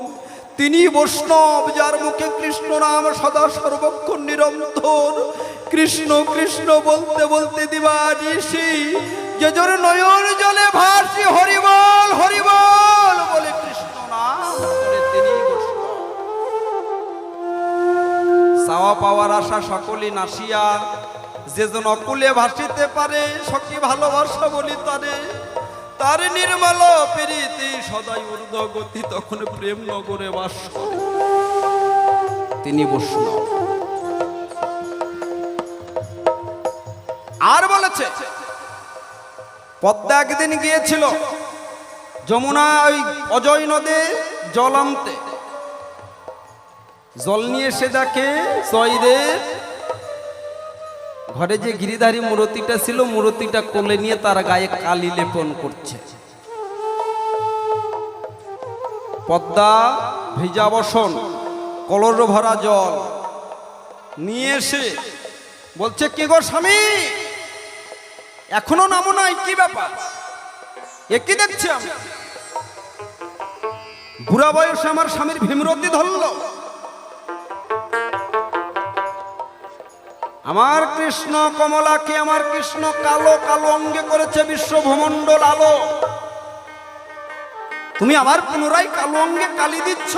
তিনি বৈষ্ণব যার মুখে কৃষ্ণ নাম সদা সর্বক্ষণ নিরন্তর। কৃষ্ণ কৃষ্ণ বলতে বলতে দিবানিশি যে জোর নয়ন জলে ভাসি হরিবল হরিবল বলে কৃষ্ণ নাম করে তিনি বৈষ্ণব। চাওয়া পাওয়ার আশা সকলে নাসিয়া, যে জন অকুলে ভাসিতে পারে সখী ভালোবাসা বলি তারে। তার নির্মল প্রীতি সদাই ঊর্ধ্ব গতি, তখন প্রেম নগরে বাস করে তিনি বৈষ্ণব। আর বলেছে পদ্মা একদিন গিয়েছিল যমুনা ওই অজয় নদে জল আনতে। জল নিয়ে এসে দেখে জয়দেব ঘরে যে গিরিধারী মূর্তিটা ছিল, মূর্তিটা কোলে নিয়ে তার গায়ে কালি লেপন করছে। পদ্মা ভিজা বসন, কলর ভরা জল নিয়ে এসে বলছে কি গো স্বামী, এখনো নামো নাই, কি ব্যাপার? এ কি দেখছি আমি? বুড়া বয়সে আমার স্বামীর ভীমরতি ধরল। আমার কৃষ্ণ কমলাকে আমার কৃষ্ণ কালো কালো অঙ্গে করেছে বিশ্ব ভূমণ্ডল আলো। তুমি আবার পুনরায় কালো অঙ্গে কালি দিচ্ছ।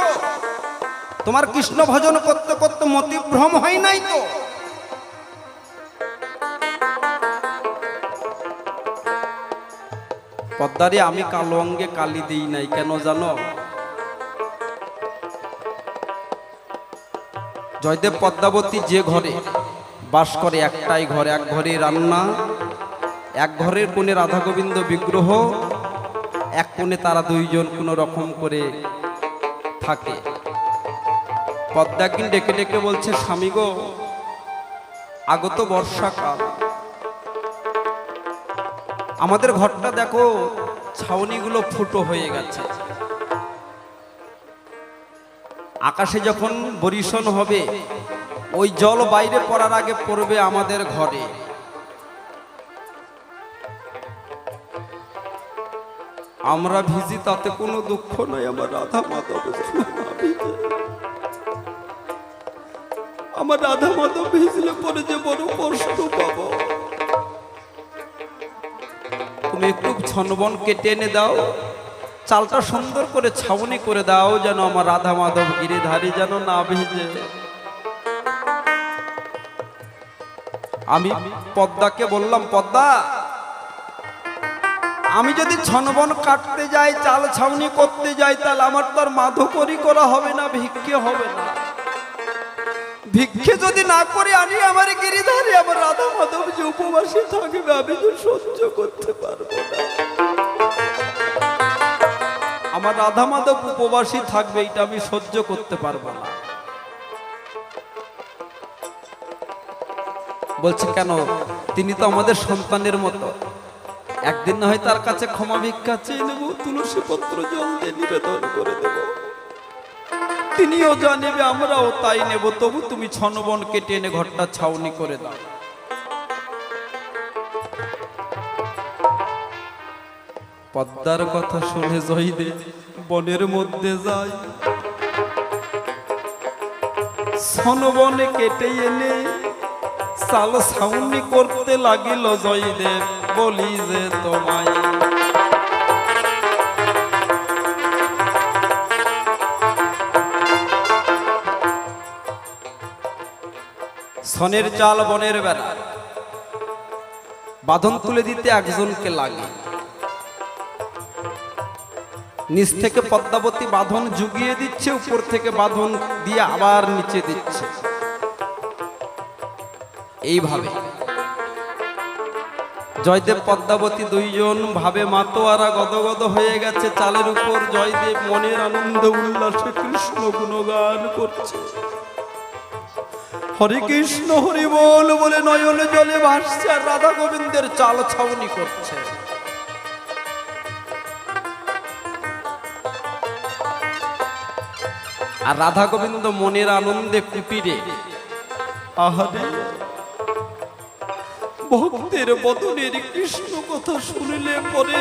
তোমার কৃষ্ণ ভজন করতে করতে মতিভ্রম হয় নাই তো? পদ্মারে আমি কালো অঙ্গে কালি দিই নাই, কেন জানো? জয়দেব পদ্মাবতী যে ঘরে বাস করে, একটাই ঘর, এক ঘরে রান্না, এক ঘরের কোণে রাধা গোবিন্দ বিগ্রহ, এক কোণে তারা দুইজন কোনো রকম করে থাকে। পদ্মা একদিন ডেকে ডেকে বলছে, স্বামী গো, আগত বর্ষাকাল, আমাদের ঘরটা দেখো ছাউনিগুলো ফুটো হয়ে গেছে, আকাশে যখন বরিশন হবে ওই জল বাইরে পড়ার আগে পড়বে আমাদের ঘরে। আমরা ভিজি তাতে কোনো দুঃখ নয়, আমার রাধা মাধব আমার রাধা মাধব ভিজলে পরে যে বড় কষ্ট পাবো। তুমি একটু ছনবন কেটে এনে দাও, চালটা সুন্দর করে ছাউনি করে দাও, যেন আমার রাধা মাধব গিরিধারী যেন না ভিজে। আমি পদ্মাকে বললাম, পদ্মা, আমি যদি ছনবন কাটতে যাই, চাল ছাউনি করতে যাই, তাহলে আমার তো আর মাধকরি করা হবে না, ভিক্ষে হবে না। ভিক্ষে যদি না করে আনি আমার গিরিধারী, আমার রাধা মাধব যে উপবাসী থাকবে, আমি তো সহ্য করতে পারবো না। আমার রাধা মাধব উপবাসী থাকবে, এটা আমি সহ্য করতে পারবো না। বলছে কেন? তিনি তো আমাদের সন্তানের মতো, একদিন না হয় তার কাছে ক্ষমা ভিক্ষা চেয়ে নেব, তুলসী পত্র জল দিয়ে নিবেদন করে দেব, তিনিও যা নেবে আমরাও তাই নেব, তবু তুমি ছনবন কেটে এনে ঘরটা ছাউনি করে দাও। পদ্মার কথা শুনে জয়দেব বনের মধ্যে যায়, ছনবনে কেটে এনে চাল ছাউনি করতে লাগিল জয়দেব। বলি যে তোমায়, সনের চাল বনের বেড়া, বাঁধন তুলে দিতে একজনকে লাগে। নিচ থেকে পদ্মাবতী বাঁধন জুগিয়ে দিচ্ছে, উপর থেকে বাঁধন দিয়ে আবার নিচে দিচ্ছে। এইভাবে জয়দেব পদ্মাবতী দুইজন ভাবে মাতোয়ারা গদগদ হয়ে গেছে চালের উপর। জয়দেব মনের আনন্দ উল্লাসে কৃষ্ণ গুণগান করছে, হরে কৃষ্ণ হরি বল বলে নয়ন জলে ভাসছে, আর রাধা গোবিন্দের চাল ছাউনি করছে। আর রাধা গোবিন্দ মনের আনন্দে কুপিরে, আহারে ভক্তের বদনের কৃষ্ণ কথা শুনলে পরে,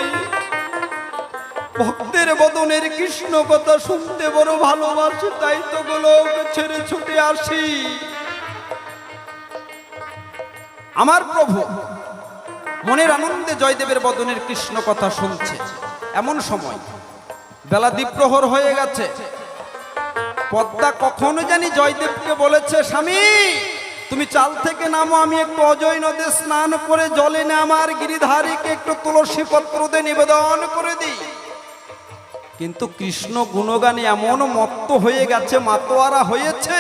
ভক্তের বদনের কৃষ্ণ কথা শুনতে বড় ভালোবাসে, তাই তো গোলক ছেড়ে ছুটে আসি। আমার প্রভু মনের আনন্দে জয়দেবের বদনের কৃষ্ণ কথা শুনছে। এমন সময় বেলা দ্বীপ্রহর হয়ে গেছে। পদ্মা কখনো জানি জয়দেবকে বলেছে, স্বামী তুমি চাল থেকে নামো, আমি একটু অজয় নদে স্নান করে জলে নে আমার গিরিধারীকে একটু তুলসী পত্র দিয়ে নিবেদন করে দিই। কিন্তু কৃষ্ণ গুণগানে এমন মত্ত হয়ে গেছে, মাতোয়ারা হয়েছে,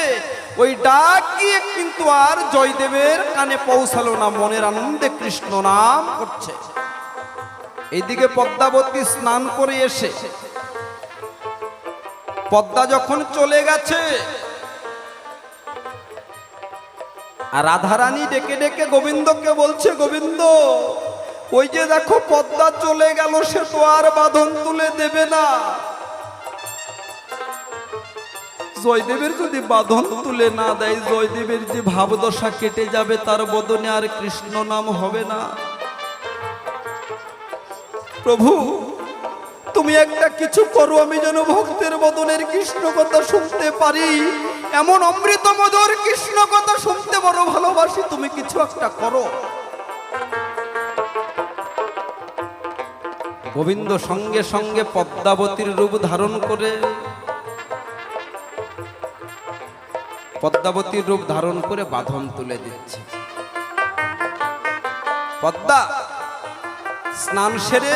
ওই ডাক গিয়ে কিন্তু আর জয়দেবের কানে পৌঁছালো না। মনের আনন্দে কৃষ্ণ নাম করছে। এইদিকে পদ্মাবতী স্নান করে এসে, পদ্মা যখন চলে গেছে, আর রাধারানী ডেকে ডেকে গোবিন্দকে বলছে, গোবিন্দ ওই যে দেখো পদ্মা চলে গেল, সে তো আর বাঁধন তুলে দেবে না। জয়দেবের যদি বাঁধন তুলে না দেয়, জয়দেবের যে ভাবদশা কেটে যাবে, তার বদনে আর কৃষ্ণ নাম হবে না। প্রভু তুমি একটা কিছু করো, আমি যেন ভক্তের বদনের কৃষ্ণ কথা শুনতে পারি। এমন অমৃত মধুর কৃষ্ণ কথা শুনতে বড় ভালোবাসি, তুমি কিছু একটা করো। গোবিন্দ সঙ্গে সঙ্গে পদ্মাবতীর রূপ ধারণ করে, পদ্মাবতীর রূপ ধারণ করে বাঁধন তুলে দিচ্ছে। পদ্মা স্নান সেরে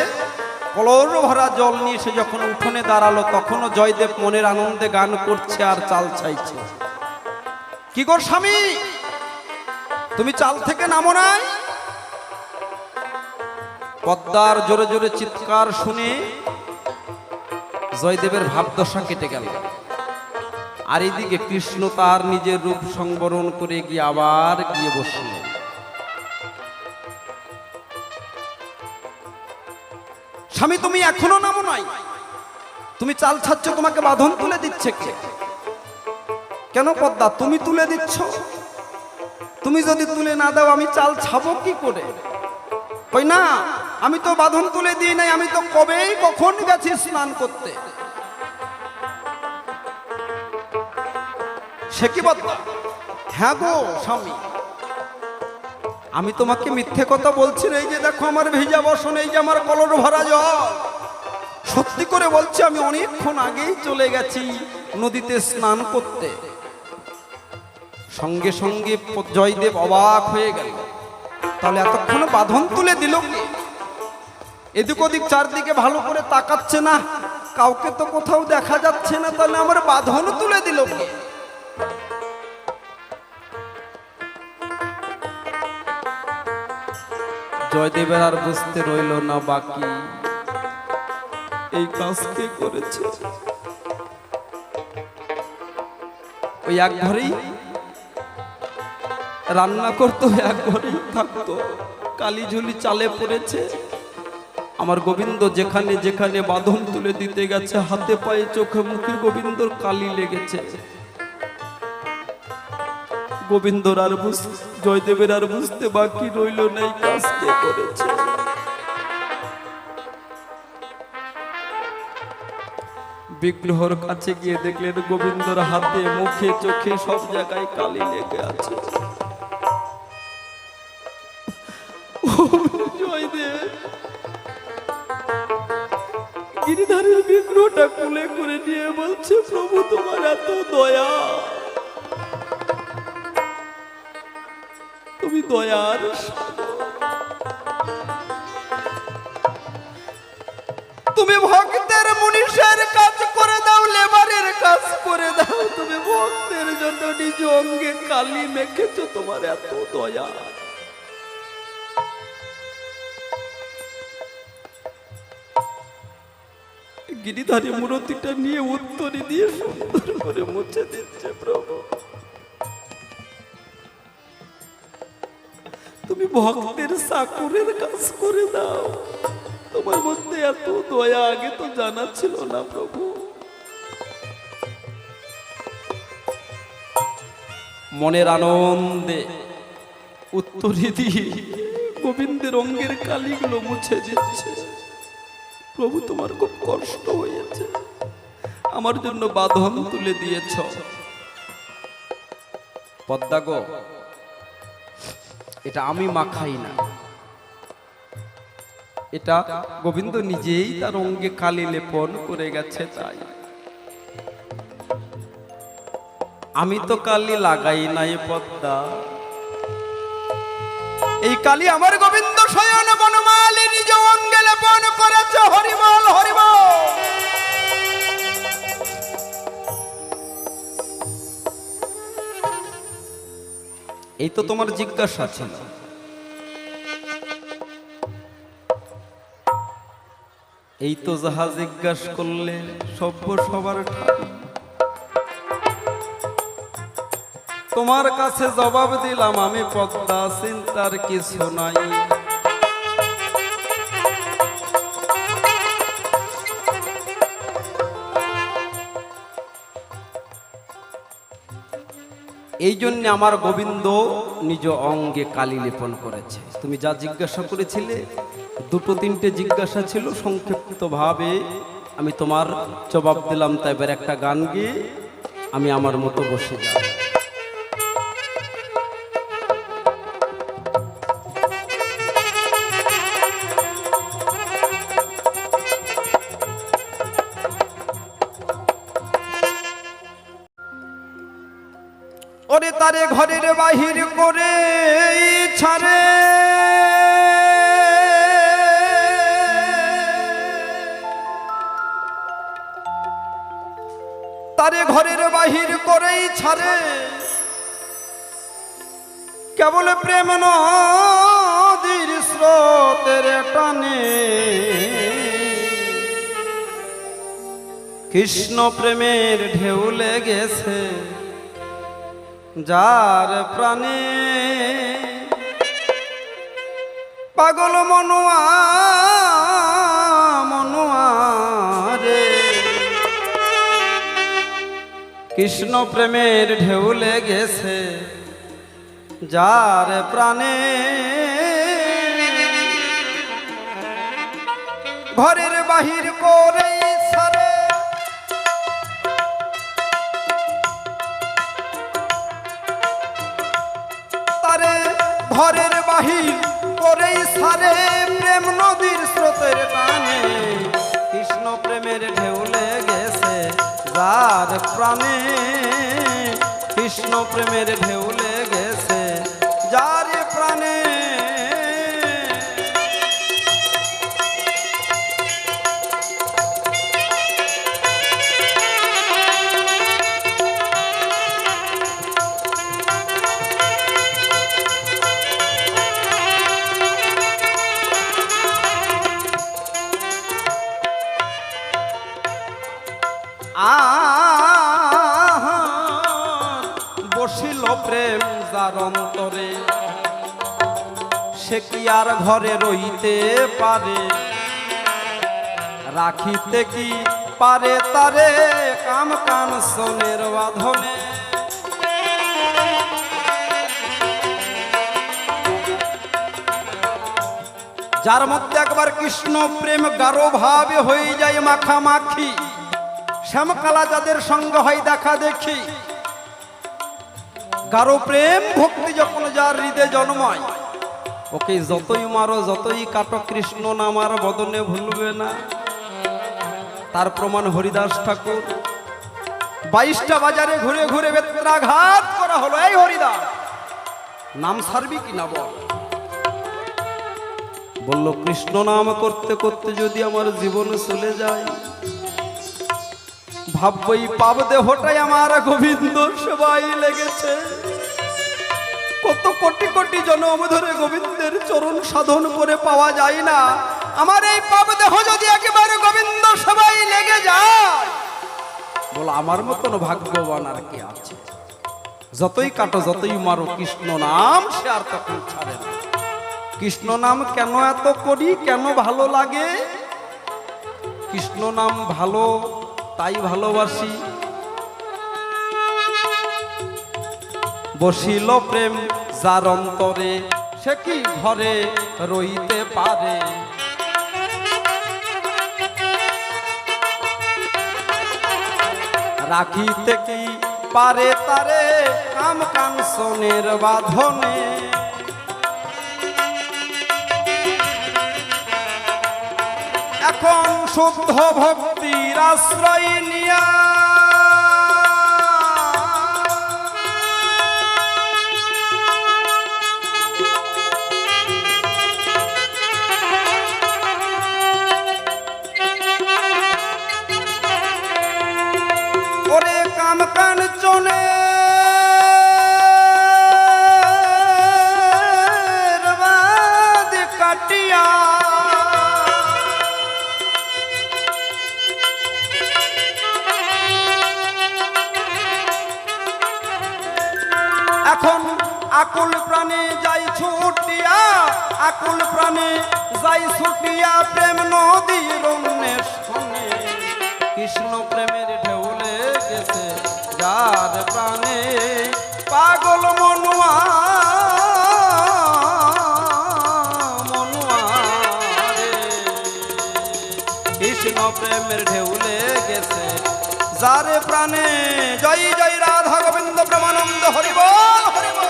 কলর ভরা জল নিয়ে সে যখন উঠোনে দাঁড়ালো, তখনও জয়দেব মনের আনন্দে গান করছে আর চাল চাইছে। কি গো স্বামী, তুমি চাল থেকে নামো নাই? পদ্মার জোরে জোরে চিৎকার শুনে জয়দেবের ভাবদশা কেটে গেল। আর এইদিকে কৃষ্ণ তার নিজের রূপ সংবরণ করে গিয়ে আবার গিয়ে বসলেন। স্বামী, তুমি এখনো নামো নাই? তুমি চাল ছাড়ছ, তোমাকে বাঁধন তুলে দিচ্ছে কে? কেন পদ্মা, তুমি তুলে দিচ্ছ? তুমি যদি তুলে না দাও আমি চাল ছাবো কি করে? কই না, আমি তো বাঁধন তুলে দিই নাই, আমি তো কবেই কখন গেছি স্নান করতে। সে কি পদ্মা? হ্যাঁ গো স্বামী, আমি তোমাকে মিথ্যে কথা বলছি না। এই যে দেখো আমার ভেজা বসন, এই যে আমার কলর ভরা জল, সত্যি করে বলছি আমি অনেকক্ষণ আগেই চলে গেছি নদীতে স্নান করতে। সঙ্গে সঙ্গে জয়দেব অবাক হয়ে গেল, তাহলে এতক্ষণ বাঁধন তুলে দিল কে? এদিক ওদিক চারদিকে ভালো করে তাকাচ্ছে না, কাউকে তো কোথাও দেখা যাচ্ছে না, তাহলে আমার বাঁধন তুলে দিল কে? জয়দেবের আর বুঝতে রইল না বাকি, এই কাজ কে করেছে। ওই এক ঘরেই রান্না করতো, এক ঘরেই থাকতো, কালি ঝুলি চালে পড়েছে। আমার গোবিন্দ যেখানে যেখানে বাঁধন তুলে দিতে গেছে, হাতে পায়ে চোখে মুখে গোবিন্দর কালি লেগেছে। গোবিন্দর আর জয়দেবের আর বুঝতে বাকি রইল না এই কাজ কে করেছে। বিগ্রহর কাছে গিয়ে দেখলেন গোবিন্দর হাতে মুখে চোখে সব জায়গায় কালি লেগে আছে। জয়দেব গিরিধারের বিগ্রহটা কুলে করে নিয়ে বলছে, প্রভু তোমার এত দয়া, তুমি দয়ার তুমি ভক্তের মনীষের কাজ করে দাও, লেবারের কাজ করে দাও, তুমি ভক্তের জন্য নিজ অঙ্গে কালি মেখেছো, তোমার এত দয়া। গিরিধারী মূর্তিটা নিয়ে উত্তরি দিয়ে সুন্দর করে মুছে দিচ্ছে, প্রভু তুমি ভক্তের চাকরের কাজ করে দাও, তোমার মধ্যে এত দয়া আগে তো জানা ছিল না প্রভু। মনের আনন্দে উত্তরে দিয়ে গোবিন্দের অঙ্গের কালিগুলো মুছে দিচ্ছে। প্রভু তোমার খুব কষ্ট হয়েছে, আমার জন্য বাঁধন তুলে দিয়েছ। পদ্মা গো, এটা আমি মাখাই না, এটা গোবিন্দ নিজেই তার অঙ্গে কালি লেপন করে গেছে, তাই আমি তো কালি লাগাই নাই পদ্মা। এই কালি আমার গোবিন্দ শয়ন বনমালী নিজ অঙ্গে লেপন করেছে। হরিবল হরিবল। এই তো তোমার জিজ্ঞাসা ছিল, এই তো যাহা জিজ্ঞাসা করলে সভ্য সবার ঠাই। তোমার কাছে জবাব দিলাম আমি পদ্মা, চিন্তার কিছু নাই। এই জন্য আমার গোবিন্দ নিজ অঙ্গে কালি লেপন করেছে। তুমি যা জিজ্ঞাসা করেছিলে, দুটো তিনটে জিজ্ঞাসা ছিল, সংক্ষিপ্ত ভাবে আমি তোমার জবাব দিলাম। তাই এবার একটা গান গিয়ে আমি আমার মতো বসে যাই। ওরে তারে ঘরের বাহির করে ছাড়ে, তারে ঘরের বাহির করেই ছাড়ে, কেবল প্রেম নদীর স্রোতের টানে। কৃষ্ণ প্রেমের ঢেউ লেগেছে যার প্রাণে, পাগল মনুয়া মনুয়া রে। কৃষ্ণ প্রেমের ঢেউ লেগেছে যার প্রাণে, ঘরের বাহির করে ছাড়ে, তারে ঘরের বাহির করেই ছাড়ে, প্রেম নদীর স্রোতের টানে। কৃষ্ণ প্রেমের ঢেউ লেগেছে যার প্রাণে, কৃষ্ণ প্রেমের ঢেউ লেগেছে যার প্রাণে। বসিল প্রেম যার অন্তরে, সে কি আর ঘরে রইতে পারে, রাখিতে কি পারে তারে কাম কাঞ্চনের বাঁধনে। যার মধ্যে একবার কৃষ্ণ প্রেম গাঢ় ভাবে হয়ে যায় মাখামাখি, শ্যামকালা যাদের সঙ্গে হয় দেখা দেখি, গাঢ় প্রেম ভক্তি যখন যার হৃদয়ে জন্মায়, ওকে যতই মারো যতই কাটো কৃষ্ণ নামার বদনে ভুলবে না। তার প্রমাণ হরিদাস ঠাকুর। 22টা বাজারে ঘুরে ঘুরে বেত্রাঘাত করা হলো, এই হরিদাস নাম ছাড়বি কিনা বল। বলল কৃষ্ণ নাম করতে করতে যদি আমার জীবন চলে যায়, ভাববই পাব দেহটাই আমার গোবিন্দ সেবাই লেগেছে। কত কোটি কোটি জনম ধরে গোবিন্দের চরণ সাধন করে পাওয়া যায় না, আমার এই পাব দেহ যদি একেবারে গোবিন্দ সেবাই লেগে যায়, বল আমার মতন ভাগ্যবান আর কে আছে। যতই কাটো যতই মারো কৃষ্ণ নাম সে আর তখন ছাড়ে না। কৃষ্ণ নাম কেন এত করি, কেন ভালো লাগে? কৃষ্ণ নাম ভালো তাই ভালোবাসি। বসিল প্রেম যার অন্তরে, সে কি ঘরে রইতে পারে, রাখিতে কি পারে তারে কাম কাঞ্চনের বাঁধনে। এখন শুদ্ধ ভক্তির আশ্রয় নিয়া ওরে কাম কাঞ্চনে কাটিয়া এখন আকুল প্রাণে যাই ছুটিয়া, আকুল প্রাণে যাই ছুটিয়া প্রেম নদীর অন্বেষণে। কৃষ্ণ প্রেমের ঢেউ লেগেছে যার প্রাণে, পাগল মনুয়া মনুয়া রে। কৃষ্ণ প্রেমের ঢেউ লেগেছে যার প্রাণে। জয় জয় রাধা গোবিন্দ প্রেমানন্দ হরি বল হরি বল।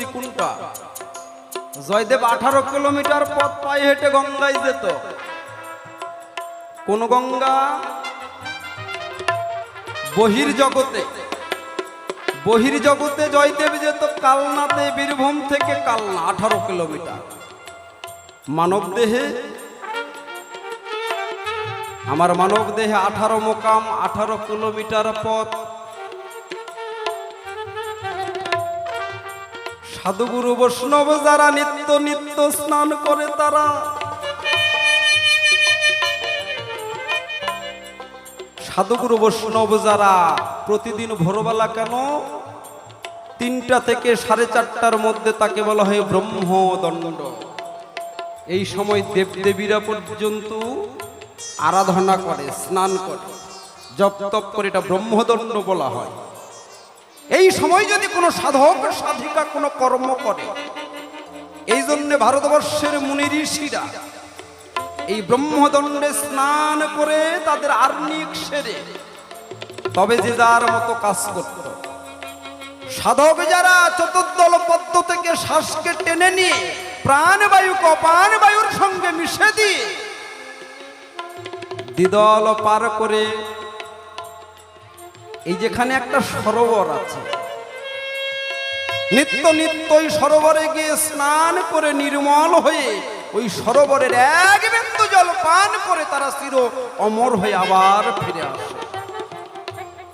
নদী কোনটা? জয়দেব 18 কিলোমিটার পথ পায়ে হেঁটে গঙ্গায় যেত। কোন গঙ্গা? বহির্জগতে। বহির্জগতে জয়দেব যেত কালনাতে, বীরভূম থেকে কালনা 18 কিলোমিটার। মানব দেহে, আমার মানব দেহে 18 মোকাম, 18 কিলোমিটার পথ। সাধুগুরু বৈষ্ণব যারা নিত্য নিত্য স্নান করে, তারা সাধুগুরু বৈষ্ণব যারা প্রতিদিন ভোরবেলা, কেন 3টা থেকে 4:30টার মধ্যে, তাকে বলা হয় ব্রহ্মদণ্ড। এই সময় দেবদেবীরা পর্যন্ত আরাধনা করে, স্নান করে, জপ তপ করে, এটা ব্রহ্মদণ্ড বলা হয়। এই সময় যদি কোনো সাধক সাধিকা কোনো কর্ম করে, এই জন্য ভারতবর্ষের মুনি ঋষিরা এই ব্রহ্মদণ্ডে স্নান করে তাদের আর্নিক সেরে তবে যে যার মতো কাজ করত। সাধক যারা চতুর্দল পদ্ম থেকে শ্বাসকে টেনে নিয়ে প্রাণবায়ুকে অপান বায়ুর সঙ্গে মিশে দিয়ে দ্বিদল পার করে, এই যেখানে একটা সরোবর আছে, নিত্য নিত্য ওই সরোবরে গিয়ে স্নান করে নির্মল হয়ে ওই সরোবরের এক বিন্দু জল পান করে তারা চির অমর হয়ে আবার ফিরে আসে।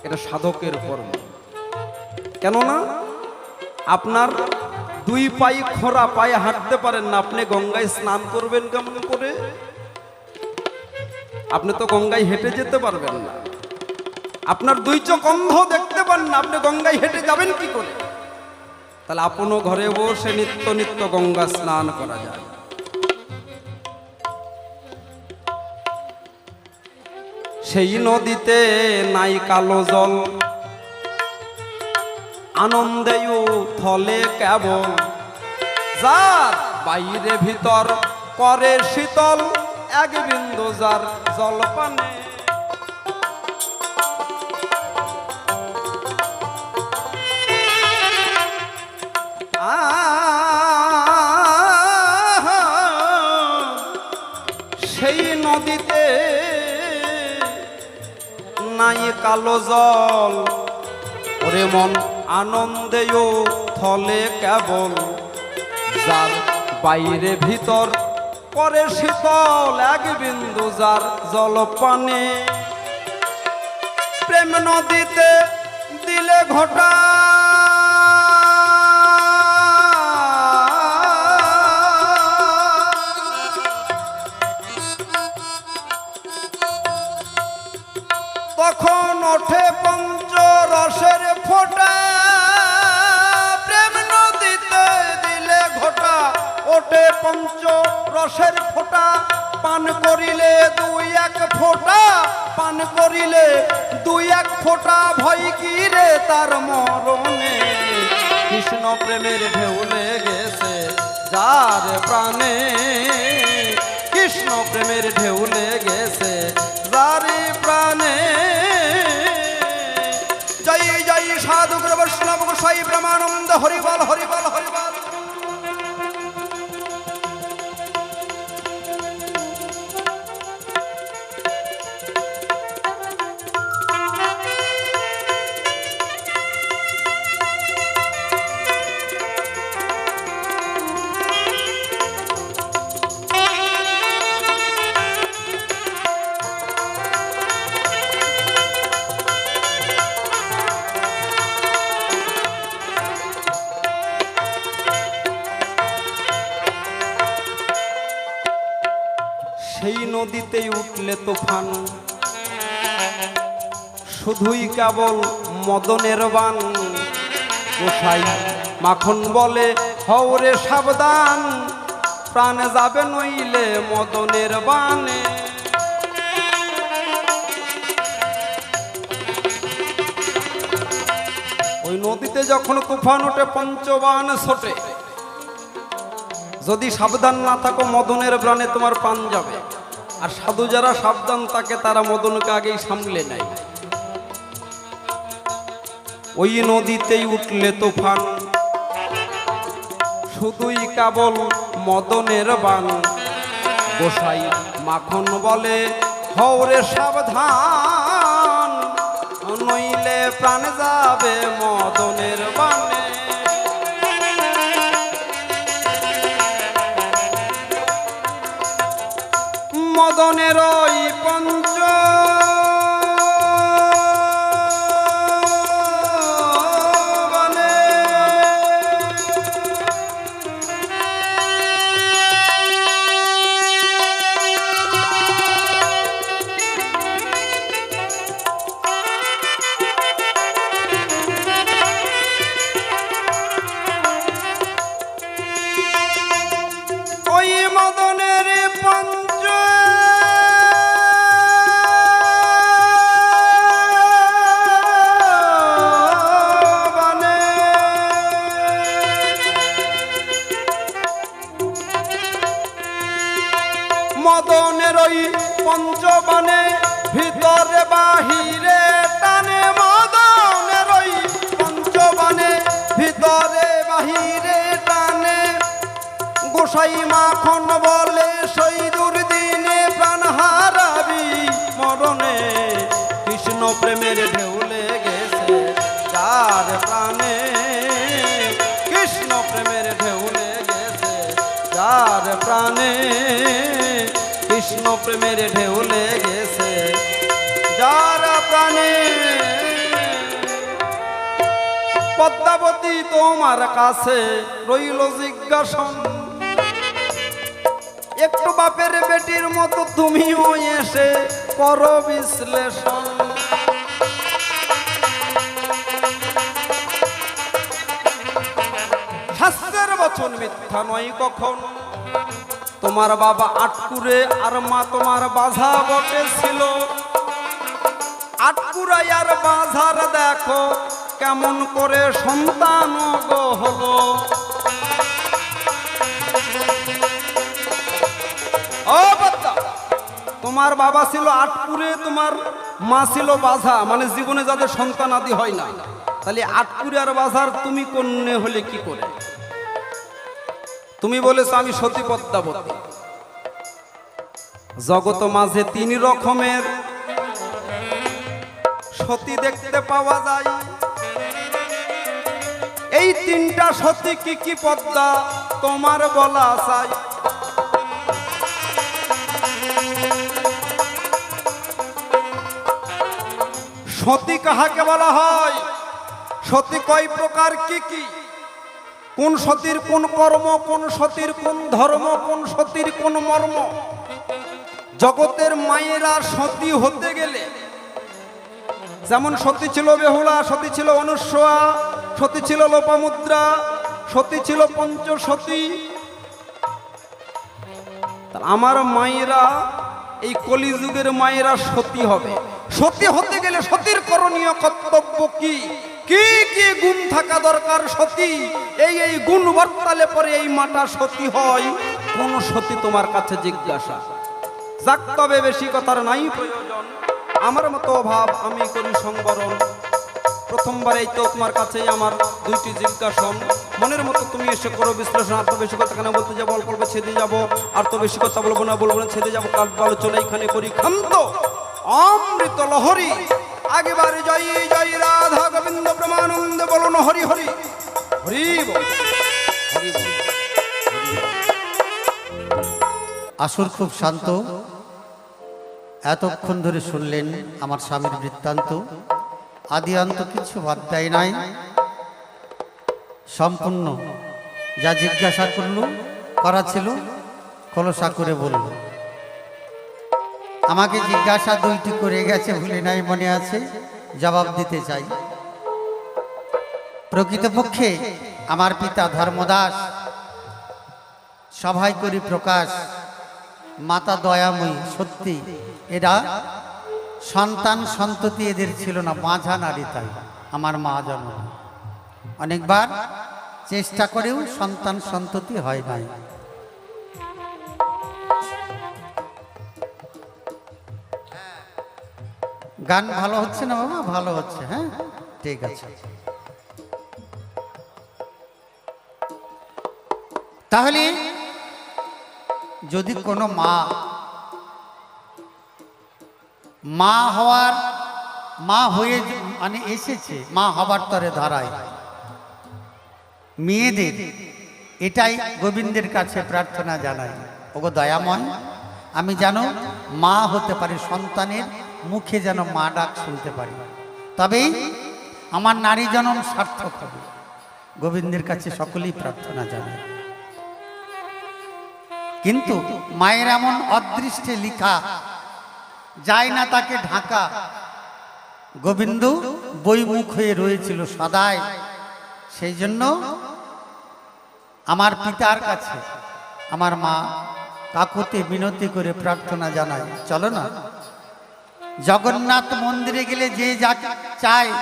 এটা সাধকের কর্ম। কেননা আপনার 2 পায়ে খোঁড়া, পায়ে হাঁটতে পারেন না, আপনি গঙ্গায় স্নান করবেন কেমন করে? আপনি তো গঙ্গায় হেঁটে যেতে পারবেন না। আপনার 2 চোখ অন্ধ, দেখতে পান না, আপনি গঙ্গায় হেঁটে যাবেন কি করে? তাহলে আপনও ঘরে বসে নিত্য নিত্য গঙ্গা স্নান করা যায়। সেই নদীতে নাই কালো জল, আনন্দে থলে কেবল, যার বাইরে ভিতর করে শীতল, এক বিন্দু যার জল পানে। সেই নদীতে নাই কালো জল, ওরে মন আনন্দেও থলে কেবল, যার বাইরে ভিতর করে শীতল, এক বিন্দু যার জল পানে। প্রেম নদীতে দিলে ঘটা, তখন ওঠে পঞ্চরসের ফোঁটা। প্রেম নদীতে দিলে ঘটা, ওঠে পঞ্চরসের ফোঁটা। পান করিলে 2-1 ফোঁটা, পান করিলে 2-1 ফোঁটা, ভয় কি রে তার মরণে। কৃষ্ণ প্রেমের ঢেউ লেগেছে যার প্রাণে, কৃষ্ণ প্রেমের ঢেউ লেগেছে যার প্রাণে। জয় জয় সাধু গুরু বৈষ্ণব গোসাই ব্রহ্মানন্দ, হরিবল হরিবল হরিবল। সেই নদীতেই উঠলে তুফান, শুধুই কেবল মদনের বান। গোসাই মাখন বলে হওরে সাবধান, প্রাণ যাবে নইলে মদনের বানে। ওই নদীতে যখন তুফান ওঠে, পঞ্চবান ছোটে, যদি সাবধান না থাকো মদনের প্রাণে তোমার প্রাণ যাবে। আর সাধু যারা সাবধান থাকে তারা মদনকে আগেই সামলে নেয়। ওই নদীতেই উঠলে তুফান, শুধুই কেবল মদনের বান। গোসাই মাখন বলে হৌরে সাবধান, নইলে প্রাণ যাবে মদনের বানে। মদনের ওই পঞ্চ ওই মদনের পঞ্চ মদনের ওই পঞ্চবনে ভিতরে বাহিরে টানে। মদনের ওই পঞ্চবনে ভিতরে বাহিরে টানে। গোসাই মাখন বলে সেই দুর্দিনে প্রাণ হারাবি মরণে। কৃষ্ণ প্রেমের ঢেউ লেগেছে যার প্রাণে। কৃষ্ণ প্রেমের ঢেউ লেগেছে যার প্রাণে। কৃষ্ণ প্রেমের ঢেউ লেগেছে যার প্রাণে। পদ্মাবতী তোমার কাছে রইল জিজ্ঞাসন, একটু বাপের বেটির মতো তুমিও এসে করো বিশ্লেষণ। শাস্ত্রের বচন মিথ্যা নয় কখন। তোমার বাবা আটকুরে আর মা তোমার বাঁধা বটে ছিল। আটকুরাই আর বাঁধার দেখো কেমন করে সন্তান গো হলো। ও বাচ্চা, তোমার বাবা ছিল আটপুরে, তোমার মা ছিল বাঁধা, মানে জীবনে যাদের সন্তান আদি হয় না। তাহলে আটপুরে আর বাঁধার তুমি কন্যা হলে কি করে? তুমি বলেছ আমি সতী পদ্মাবতী। জগত মাঝে তিন রকমের সতী দেখতে পাওয়া যায়। এই তিনটা সতী কি কি পদ্মা তোমার বলা চাই। সতী কাহাকে বলা হয়? সতী কয় প্রকার কি কি? কোন সতীর কোন কর্ম, কোন সতীর কোন ধর্ম, কোন সতীর কোন মর্ম? জগতের মায়েরা সতী হতে গেলে যেমন সতী ছিল বেহুলা, সতী ছিল অনুসয়া, সতী ছিল লোপামুদ্রা, সতী ছিল পঞ্চসতী। আমার মায়েরা এই কলিযুগের মায়েরা সতী হবে। সতী হতে গেলে সতীর করণীয় কর্তব্য কি কি কি গুণ থাকা দরকার? সতী এই গুণ বর্তালে পরে এই মাটা সতী হয়। কোন সতী তোমার কাছে জিজ্ঞাসা? যাক, তবে বেশি কথার নাই প্রয়োজন। আমার মতো অভাব আমি করি সংবরণ। প্রথমবার এই তো তোমার কাছে আমার দুইটি জিজ্ঞাসন। মনের মতো তুমি এসে করো বিশ্লেষণ। আর তো বেশি কথা কেন বলতে যাবো, অল্প অল্প ছেদে যাবো। আর তো বেশি কথা বলবো না ছেদে যাবো। কাল আলোচনা এখানে করি ক্ষান্ত অমৃত লহরী। আগেবার জয় জয় রাধা গোবিন্দ প্রেমানন্দ বলুন হরি হরি হরি বল, হরি বল। আসর খুব শান্ত। এতক্ষণ ধরে শুনলেন আমার স্বামীর বৃত্তান্ত। আদি অন্ত কিছু বাদ দেয় নাই। সম্পূর্ণ যা জিজ্ঞাসা করা ছিল খোলসা করে বলল। আমাকে জিজ্ঞাসা দুইটি করে গেছে, ভুলে নাই, মনে আছে, জবাব দিতে চাই। প্রকৃতপক্ষে আমার পিতা ধর্মদাস, সভায় করি প্রকাশ, মাতা দয়াময়ী। সত্যি এরা সন্তান সন্ততি এদের ছিল না, মাঝা নারী। তাই আমার মা জন্ম অনেকবার চেষ্টা করেও সন্তান সন্ততি হয় নাই। গান ভালো হচ্ছে না বাবা? ভালো হচ্ছে, হ্যাঁ ঠিক আছে। তাহলে যদি কোনো মা হয়ে মানে এসেছে, মা হবার তরে ধরায় মেয়েদের, এটাই গোবিন্দের কাছে প্রার্থনা জানাই। ওগো দয়াময়, আমি যেন মা হতে পারি, সন্তানের মুখে যেন মা ডাক শুনতে পারি, তবেই আমার নারী জনম সার্থক হবে। গোবিন্দের কাছে সকলেই প্রার্থনা জানায়। কিন্তু মায়ের এমন অদৃষ্টে লিখা যায় না তাকে ঢাকা। গোবিন্দ বইমুখ হয়ে রয়েছিল সদাই। সেই জন্য আমার পিতার কাছে আমার মা কাকুতি মিনতি করে প্রার্থনা জানায়, চলো না জগন্নাথ মন্দিরে গেলে যে যা চায়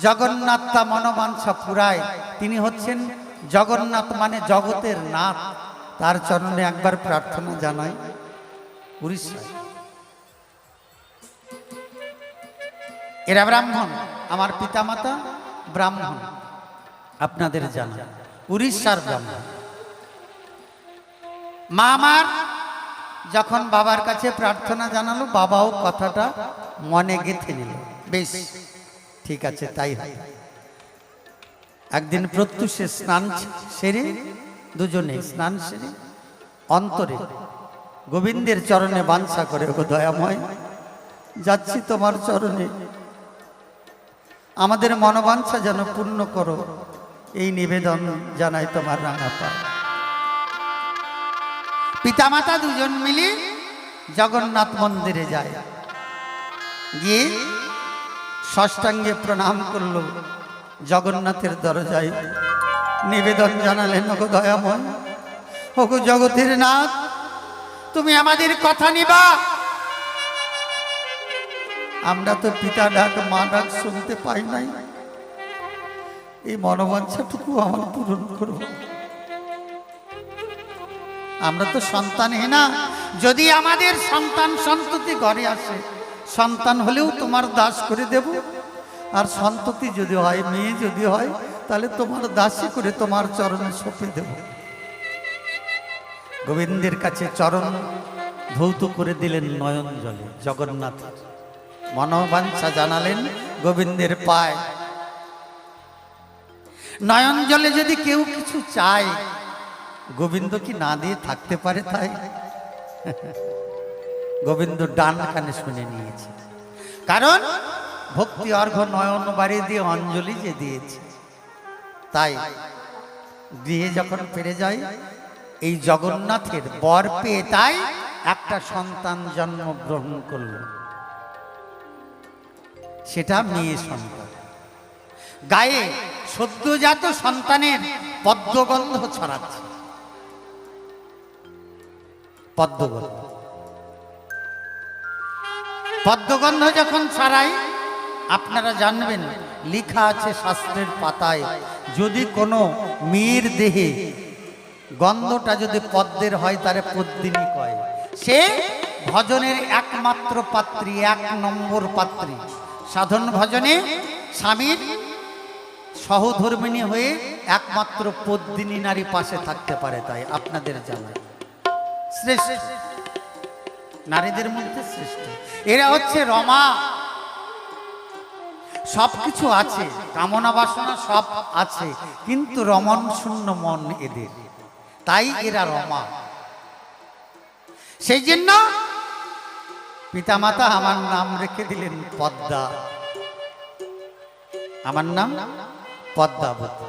জগন্নাথ তা মনোবাঞ্ছা পুরায়। তিনি হচ্ছেন জগন্নাথ, মানে জগতের নাথ। তার চরণে একবার প্রার্থনা জানাই। উড়িষ্যায় এরা ব্রাহ্মণ, আমার পিতামাতা ব্রাহ্মণ, আপনাদের জানা, উড়িষ্যার ব্রাহ্মণ। মা আমার যখন বাবার কাছে প্রার্থনা জানালো, বাবাও কথাটা মনে গেঁথে নিল। বেশ, ঠিক আছে, তাই হয়। একদিন প্রত্যুষে স্নান সেরে, দুজনে স্নান সেরে অন্তরে গোবিন্দের চরণে বাঞ্ছা করে, ও দয়াময়, যাচ্ছি তোমার চরণে, আমাদের মনোবাঞ্ছা যেন পূর্ণ করো, এই নিবেদন জানাই তোমার রাঙা পায়। পিতামাতা দুজন মিলে জগন্নাথ মন্দিরে যায়। গিয়ে ষষ্ঠাঙ্গে প্রণাম করল, জগন্নাথের দরজায় নিবেদন জানালেন, ওগো দয়াময়, ওগো জগতের নাথ, তুমি আমাদের কথা নিবা। আমরা তো পিতা ডাক মা ডাক শুনতে পাই নাই, এই মনোবাঞ্ছাটুকু আমার পূরণ করো। আমরা তো সন্তানহীনা, যদি আমাদের সন্তান সন্ততি ঘরে আসে, সন্তান হলেও তোমার দাস করে দেব, আর সন্ততি যদি হয়, মেয়ে যদি হয়, তাহলে তোমার দাসী করে তোমার চরণে সঁপে দেব। গোবিন্দের কাছে চরণ ধৌত করে দিলেন নয়ন জলে, জগন্নাথের মনোবাঞ্ছা জানালেন গোবিন্দের পায়। নয়ন জলে যদি কেউ কিছু চায়, গোবিন্দ কি না দিয়ে থাকতে পারে? তাই গোবিন্দ ডান কানে শুনে নিয়েছে, কারণ ভক্তি অর্ঘ নয়ন বাড়ি দিয়ে অঞ্জলি যে দিয়েছে। তাই গৃহে যখন ফিরে যায়, এই জগন্নাথের বর পেয়ে তাই একটা সন্তান জন্মগ্রহণ করল, সেটা মেয়ে সন্তান। গায়ে সদ্যজাত সন্তানের পদ্মগন্ধ ছড়াচ্ছে, পদ্মগন্ধ। পদ্মগন্ধ যখন ছড়ায়, আপনারা জানবেন, লেখা আছে শাস্ত্রের পাতায়, যদি কোনো মেয়ের দেহে গন্ধটা যদি পদ্মের হয়, তারে পদ্মিনী কয়। সে ভজনের একমাত্র পাত্রী, 1 নম্বর পাত্রী। সাধন ভজনে স্বামীর সহধর্মিণী হয়ে একমাত্র পদ্মিনী নারী পাশে থাকতে পারে। তাই আপনাদের জানাই, শ্রেষ্ঠ নারীদের মধ্যে শ্রেষ্ঠ এরা হচ্ছে রমা। সবকিছু আছে, কামনা বাসনা সব আছে, কিন্তু রমণ শূন্য মন এদের, তাই এরা রমা। সেই জন্য পিতামাতা আমার নাম রেখে দিলেন পদ্মা। আমার নাম পদ্মাবতী।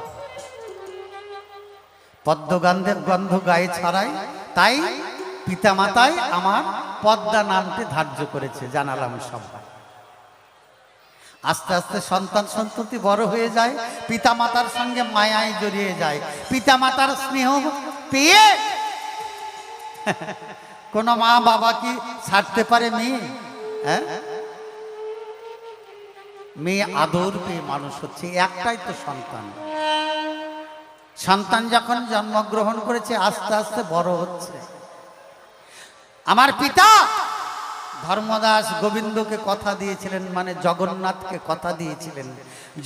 পদ্মগন্ধের গন্ধ গায়ে ছড়ায়, তাই পিতামাতাই আমার পদ্মা নামটি ধার্য করেছে, জানালাম সবাই। আস্তে আস্তে সন্তান সন্ততি বড় হয়ে যায়, পিতামাতার সঙ্গে মায়ায় জড়িয়ে যায়। পিতামাতার স্নেহ পেয়ে কোন মা বাবা কি ছাড়তে পারে মেয়ে? হ্যাঁ, মেয়ে আদর পেয়ে মানুষ হচ্ছে, একটাই তো সন্তান। সন্তান যখন জন্মগ্রহণ করেছে, আস্তে আস্তে বড় হচ্ছে। আমার পিতা ধর্মদাস গোবিন্দকে কথা দিয়েছিলেন, মানে জগন্নাথকে কথা দিয়েছিলেন,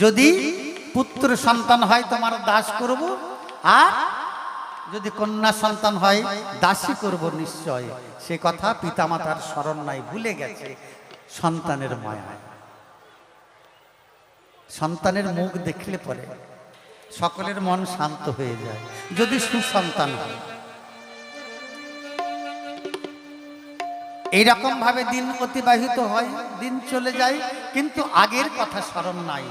যদি পুত্র সন্তান হয় তোমার দাস করব, আর যদি কন্যা সন্তান হয় দাসী করব নিশ্চয়। সে কথা পিতামাতার স্মরণ নাই, ভুলে গেছে সন্তানের মায়া। সন্তানের মুখ দেখলে পরে সকলের মন শান্ত হয়ে যায়, যদি সুসন্তান হয়। এইরকম ভাবে দিন অতিবাহিত হয়, দিন চলে যায়, কিন্তু আগের কথা স্মরণ নাই।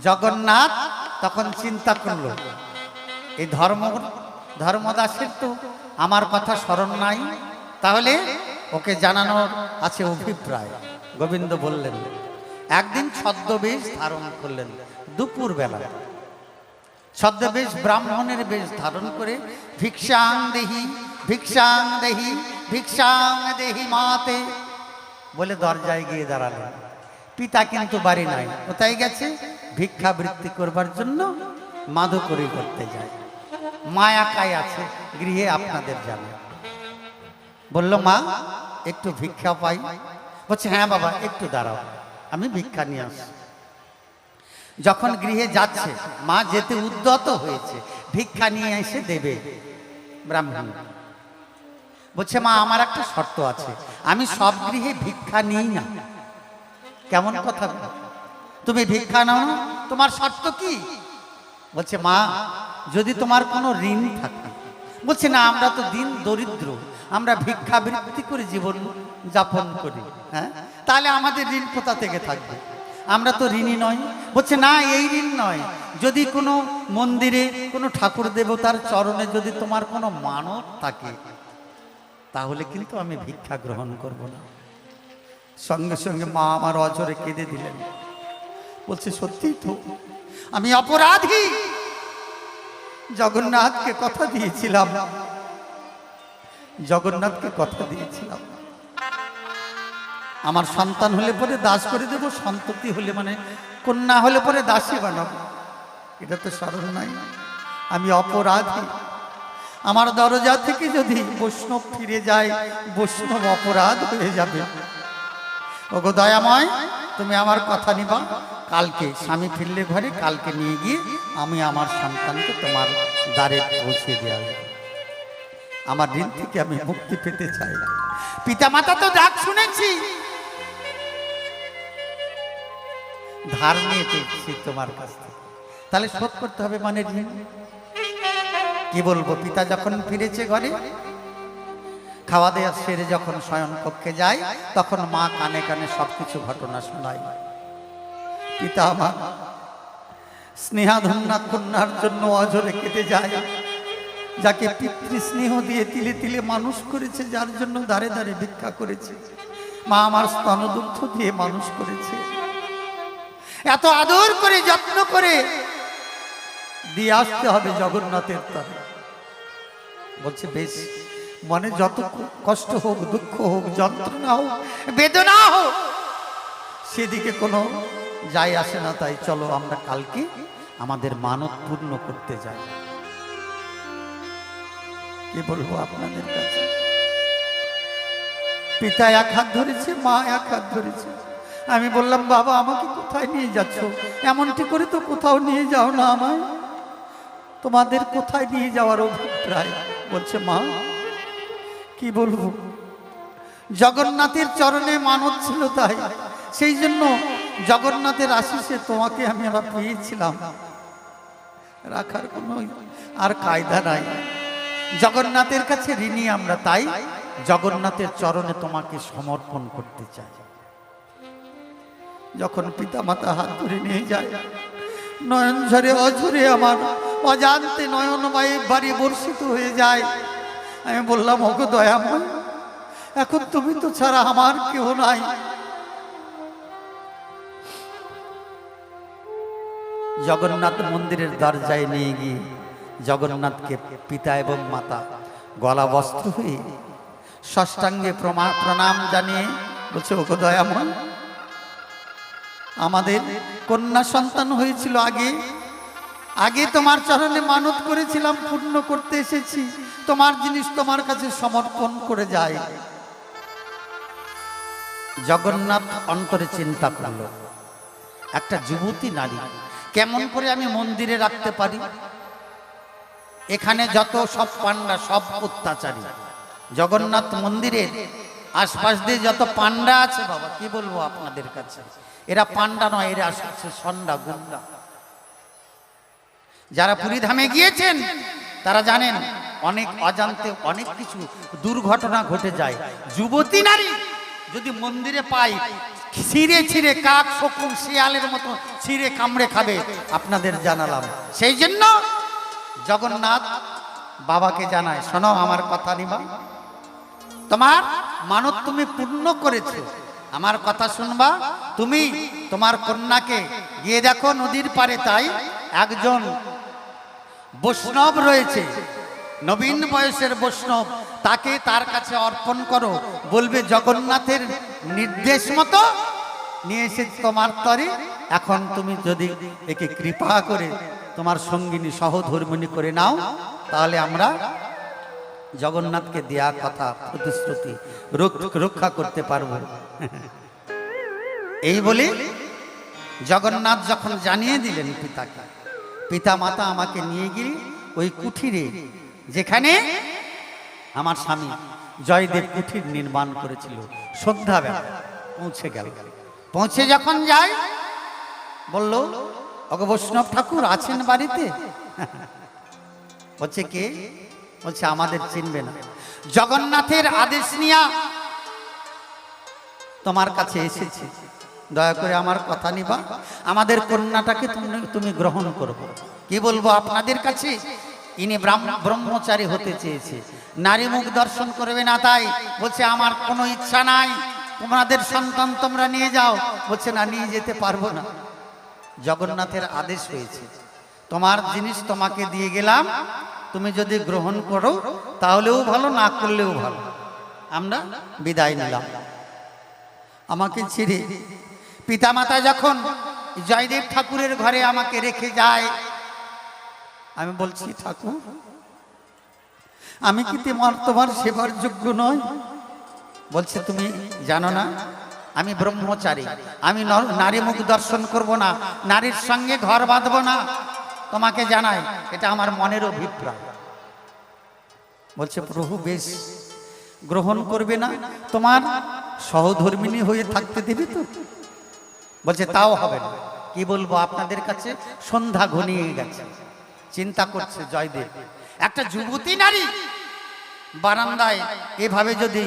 জগন্নাথ তখন চিন্তা করলো, এই ধর্মদাসের তো আমার কথা স্মরণ নাই, তাহলে ওকে জানানোর আছে অভিপ্রায়। গোবিন্দ বললেন, একদিন ছদ্মবেশ ধারণ করলেন দুপুর বেলা। ছদ্মবেশ ব্রাহ্মণের বেশ ধারণ করে ভিক্ষাং দেহি ভিক্ষাং দেহি ভিক্ষাং দেহি মাতে বলে দরজায় গিয়ে দাঁড়ালেন। পিতা কিন্তু বাড়ি নাই, কোথায় গেছে? ভিক্ষাবৃত্তি করবার জন্য মাধুকরী করতে যায়। মা একাই আছে গৃহে, আপনাদের জানে। বলল, মা একটু ভিক্ষা পাই? বলছে, হ্যাঁ বাবা একটু দাঁড়াও, আমি ভিক্ষা নিয়ে আসি। যখন গৃহে যাচ্ছে, মা যেতে উদ্যত হয়েছে, ভিক্ষা নিয়ে এসে দেবে ব্রাহ্মণ। বলছে, মা আমার একটা শর্ত আছে, আমি সব গৃহে ভিক্ষা নিই না। কেমন কথা, তুমি ভিক্ষা নাও না, তোমার শর্ত কি? বলছে, মা যদি তোমার কোনো ঋণ থাকে। বলছে, না আমরা তো দিন দরিদ্র, আমরা ভিক্ষাবৃত্তি করে জীবন যাপন করি, হ্যাঁ তাহলে আমাদের ঋণ কোথা থেকে থাকবে? আমরা তো ঋণী নই। বলছে, না এই ঋণ নয়, যদি কোনো মন্দিরে কোনো ঠাকুর দেবতার চরণে যদি তোমার কোনো মানত থাকে, তাহলে কিন্তু আমি ভিক্ষা গ্রহণ করব না। সঙ্গে সঙ্গে মা আমার অঝরে কেঁদে দিলেন। বলছে, সত্যিই তো আমি অপরাধী, জগন্নাথকে কথা দিয়েছিলাম, জগন্নাথকে কথা দিয়েছিলাম আমার সন্তান হলে পরে দাস করে দেব, সন্ততি হলে মানে কন্যা হলে পরে দাসী বানাবো। এটা তো স্মরণ নাই, আমি অপরাধী। আমার দরজা থেকে যদি বৈষ্ণব ফিরে যায়, বৈষ্ণব অপরাধ হয়ে যাবে। ওগো দয়াময়, তুমি আমার কথা নিবা, কালকে স্বামী ফিরলে ঘরে, কালকে নিয়ে গিয়ে আমি আমার সন্তানকে তোমার দ্বারে পৌঁছে দেওয়া হবে। আমার ঋণ থেকে আমি মুক্তি পেতে চাই। পিতা মাতা তো ডাক শুনেছি, ধার নিয়ে পেয়েছি তোমার কাছ থেকে, তাহলে শোধ করতে হবে মানে ঋণ। কি বলবো, পিতা যখন ফিরেছে ঘরে, খাওয়া দেওয়া সেরে যখন শয়ন কক্ষে যায়, তখন মা কানে কানে সবকিছু ঘটনা শোনায়। পিতা আমার স্নেহাধন্যা কন্যার জন্য অঝরে কেটে যায়, যাকে পিতৃ স্নেহ দিয়ে তিলে তিলে মানুষ করেছে, যার জন্য দাঁড়ে দাঁড়ে ভিক্ষা করেছে। মা আমার স্তনদুগ্ধ দিয়ে মানুষ করেছে, এত আদর করে যত্ন করে দিয়ে আসতে হবে জগন্নাথের তরে। বলছে, বেশ, মনে যত কষ্ট হোক, দুঃখ হোক, যন্ত্রণা হোক, বেদনা হোক, সেদিকে কোনো যায় আসে না। তাই চলো আমরা কালকে আমাদের মানত পূর্ণ করতে যাই। কি বলবো আপনাদের কাছে, পিতা এক হাত ধরেছে, মা এক হাত ধরেছে। আমি বললাম, বাবা আমাকে কোথায় নিয়ে যাচ্ছ? এমনটি করে তো কোথাও নিয়ে যাও না আমায়, তোমাদের কোথায় নিয়ে যাওয়ার অভিপ্রায়? বলছে, মা কি বলবো, জগন্নাথের চরণে মানত ছিল, তাই সেই জন্য জগন্নাথের আশিসে তোমাকে আমি পেয়েছিলাম, রাখার কোনো আর কায়দা নাই। জগন্নাথের কাছে ঋণী আমরা, তাই জগন্নাথের চরণে তোমাকে সমর্পণ করতে চাই। যখন পিতা মাতা হাত ধরে নিয়ে যায়, নয়ন ঝরে অঝরে আমার অজান্তে নয়ন বাড়ি বর্ষিত হয়ে যায়। আমি বললাম, ওগো দয়াময়, এখন তুমি তো ছাড়া আমার কেউ নাই। জগন্নাথ মন্দিরের দরজায় নিয়ে গিয়ে জগন্নাথকে পিতা এবং মাতা গলা বস্ত্র হয়ে ষষ্ঠাঙ্গে প্রণাম জানিয়ে বলছে, ওগো দয়াময়, আমাদের কন্যা সন্তান হয়েছিল আগে তোমার চরণে মানত করেছিলাম, পূর্ণ করতে এসেছি, তোমার জিনিস তোমার কাছে সমর্পণ করে যায়। জগন্নাথ অন্তরে চিন্তা করল, একটা যুবতী নারী কেমন করে আমি মন্দিরে রাখতে পারি? এখানে যত সব পান্ডা সব অত্যাচারী। জগন্নাথ মন্দিরের আশপাশ দিয়ে যত পান্ডা আছে বাবা, কি বলবো আপনাদের কাছে, এরা পান্ডা নয়, এরা আসছে সন্ডা গুন্ডা। যারা পুরীধামে গিয়েছেন তারা জানেন অনেক অজান্তে অনেক কিছু দুর্ঘটনা ঘটে যায়। যুবতী নারী যদি মন্দিরে পাই, ছিঁড়ে ছিঁড়ে কাক শকুন শিয়ালের মতো ছিঁড়ে কামড়ে খাবে, আপনাদের জানালাম। সেই জন্য জগন্নাথ বাবাকে জানায়, শোনো আমার কথা নিবা, তোমার মানত তুমি পূর্ণ করেছো, আমার কথা শুনবা। তুমি তোমার কন্যাকে গিয়ে দেখো নদীর পারে, তাই একজন বৈষ্ণব রয়েছে, নবীন বয়সের বৈষ্ণব, তাকে তার কাছে অর্পণ করো। বলবে জগন্নাথের নির্দেশ মতো নিয়ে এসে তোমার তরে, এখন তুমি যদি একে কৃপা করে তোমার সঙ্গিনী সহধর্মিণী করে নাও, তাহলে আমরা জগন্নাথকে দেয়া কথা প্রতিশ্রুতি রক্ষা করতে পারবো। এই বলে জগন্নাথ যখন জানিয়ে দিলেন পিতাকে, পিতা মাতা আমাকে নিয়ে গিয়ে ওই কুঠিরে, যেখানে আমার স্বামী জয়দেব কুঠির নির্মাণ করেছিল, সন্ধ্যাবেলা পৌঁছে গেল। পৌঁছে যখন যায় বলল, ওগো বৈষ্ণব ঠাকুর আছেন বাড়িতে? বলছে কে? বলছে আমাদের চিনবে না, জগন্নাথের আদেশ নিয়া তোমার কাছে এসেছি, দয়া করে আমার কথা নিবা, আমাদের কন্যাটাকে তুমি গ্রহণ করবো। কি বলবো আপনাদের কাছে, ইনি ব্রহ্মচারী হতে চেয়েছে, নারী মুখ দর্শন করবে না, তাই বলছে আমার কোনো ইচ্ছা নাই, তোমাদের সন্তান তোমরা নিয়ে যাও। বলছে না, নিয়ে যেতে পারবো না, জগন্নাথের আদেশ হয়েছে, তোমার জিনিস তোমাকে দিয়ে গেলাম, তুমি যদি গ্রহণ করো তাহলেও ভালো, না করলেও ভালো। আমরা বিদায় নিলাম। আমাকে ছেড়ে পিতামাতা যখন জয়দেব ঠাকুরের ঘরে আমাকে রেখে যায়, আমি বলছি, ঠাকুর আমি কি তোমার সেবার যোগ্য নয়? বলছে তুমি জানো না আমি ব্রহ্মচারী, আমি নারী মুখ দর্শন করব না, নারীর সঙ্গে ঘর বাঁধব না, তোমাকে জানাই, এটা আমার মনের অভিপ্রায়। বলছে প্রভু বেশ, গ্রহণ করবে না, তোমার সহধর্মিণী হয়ে থাকতে দেবে তো? বলছে তাও হবে না। কি বলবো আপনাদের কাছে, সন্ধ্যা ঘনিয়ে গেছে, চিন্তা করছে জয়দেব, একটা যুবতী নারী বারান্দায় এভাবে যদি